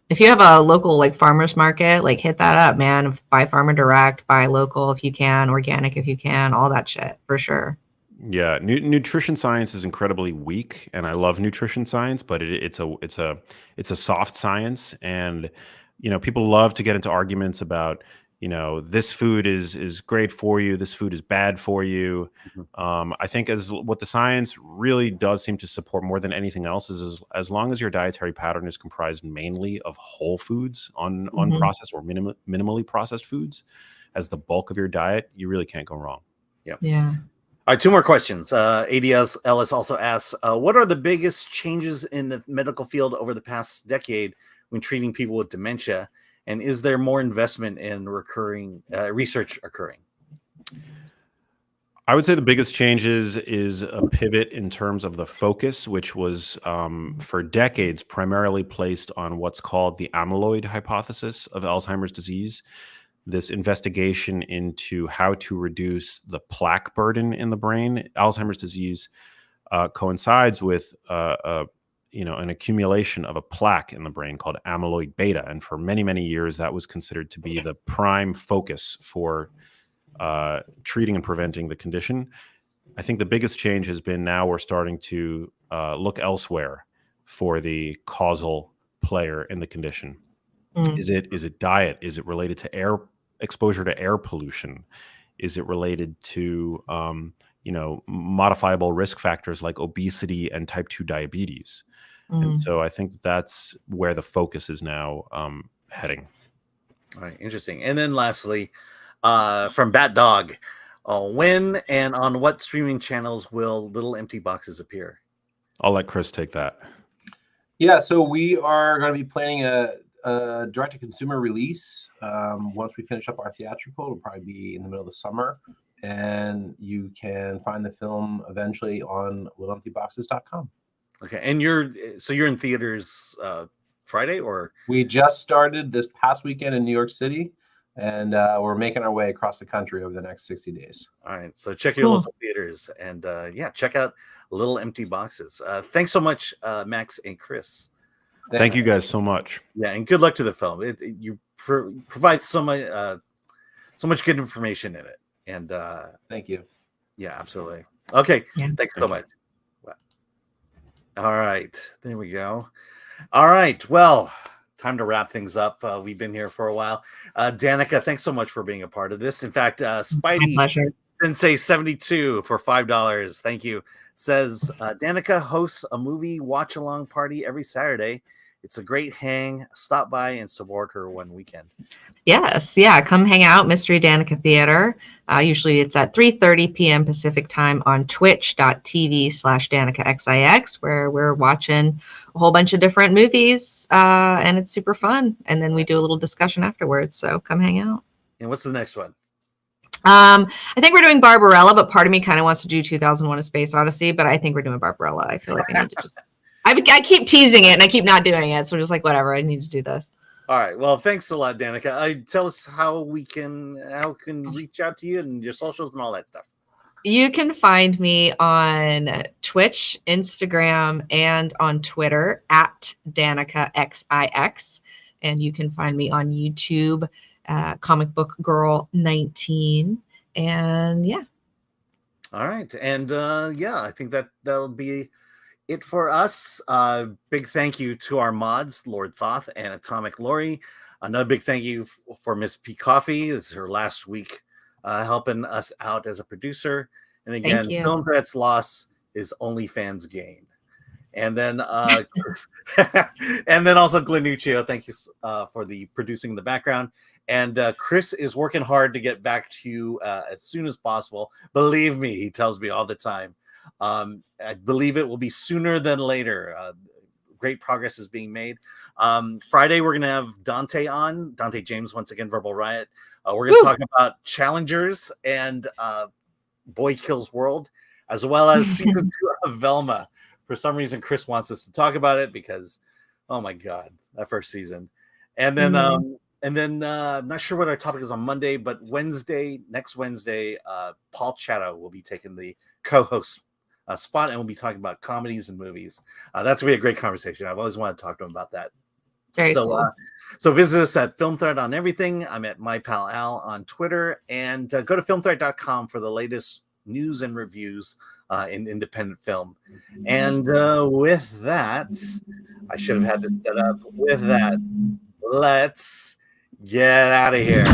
If you have a local like farmers market, like hit that up, man. Buy farmer direct, buy local if you can, organic if you can, all that shit for sure. Yeah, nutrition science is incredibly weak, and I love nutrition science, but it's a soft science, and people love to get into arguments about this food is great for you, this food is bad for you. I think as what the science really does seem to support more than anything else is as long as your dietary pattern is comprised mainly of whole foods, unprocessed or minimally processed foods, as the bulk of your diet, you really can't go wrong. Yeah. All right, two more questions. ADS Ellis also asks, what are the biggest changes in the medical field over the past decade when treating people with dementia? And is there more investment in recurring research occurring? I would say the biggest changes is a pivot in terms of the focus, which was for decades primarily placed on what's called the amyloid hypothesis of Alzheimer's disease. This investigation into how to reduce the plaque burden in the brain. Alzheimer's disease coincides with an accumulation of a plaque in the brain called amyloid beta, and for many, many years that was considered to be the prime focus for treating and preventing the condition. I think the biggest change has been now we're starting to look elsewhere for the causal player in the condition. Is it diet? Is it related to air exposure to air pollution? Is it related to modifiable risk factors like obesity and type 2 diabetes? And so I think that's where the focus is now heading. All right, interesting. And then lastly, from Bat Dog, when and on what streaming channels will Little Empty Boxes appear? I'll let Chris take that. Yeah, so we are going to be planning a direct-to-consumer release once we finish up our theatrical. It'll probably be in the middle of the summer, and you can find the film eventually on littleemptyboxes.com. Okay, and you're in theaters Friday, or we just started this past weekend in New York City, and we're making our way across the country over the next 60 days. All right, so check your local theaters, and check out Little Empty Boxes. Thanks so much, Max and Chris. Thank you guys so much. Yeah, and good luck to the film. You provide so much good information in it, and thank you. Yeah, absolutely. Okay, thanks so much. All right, there we go. All right, well, time to wrap things up. We've been here for a while. Danika, thanks so much for being a part of this. In fact, Spidey Sensei 72 for $5. Thank you. Says Danika hosts a movie watch along party every Saturday. It's a great hang. Stop by and support her one weekend. Yes, yeah. Come hang out, Mystery Danika Theater. Usually it's at 3:30 p.m. Pacific time on twitch.tv/DanikaXIX, where we're watching a whole bunch of different movies, and it's super fun. And then we do a little discussion afterwards. So come hang out. And what's the next one? I think we're doing Barbarella, but part of me kind of wants to do 2001: A Space Odyssey, but I think we're doing Barbarella. I feel like I need to just. I keep teasing it and I keep not doing it, so just like whatever. I need to do this. All right. Well, thanks a lot, Danika. Tell us how can reach out to you and your socials and all that stuff. You can find me on Twitch, Instagram, and on Twitter at DanikaXIX, and you can find me on YouTube, Comic Book Girl 19, and yeah. All right, and I think that'll be it for us. Big thank you to our mods, Lord Thoth and Atomic Lori. Another big thank you for Miss P Coffee. This is her last week helping us out as a producer. And again, Film Threat's loss is OnlyFans gain. And then and then also Glenuccio, thank you for the producing in the background. And Chris is working hard to get back to you as soon as possible. Believe me, he tells me all the time. I believe it will be sooner than later. Great progress is being made. Friday, we're going to have Dante on. Dante James, once again, Verbal Riot. We're going to talk about Challengers and Boy Kills World, as well as season 2 of Velma. For some reason, Chris wants us to talk about it because, oh my God, that first season. And then And then I'm not sure what our topic is on Monday, but next Wednesday, Paul Chatto will be taking the co-host spot, and we'll be talking about comedies and movies. That's gonna be a great conversation. I've always wanted to talk to him about that. Very cool. So visit us at Film Thread on everything. I'm at MyPalAl on Twitter, and go to filmthread.com for the latest news and reviews in independent film. And with that, I should have had this set up. With that, let's get out of here.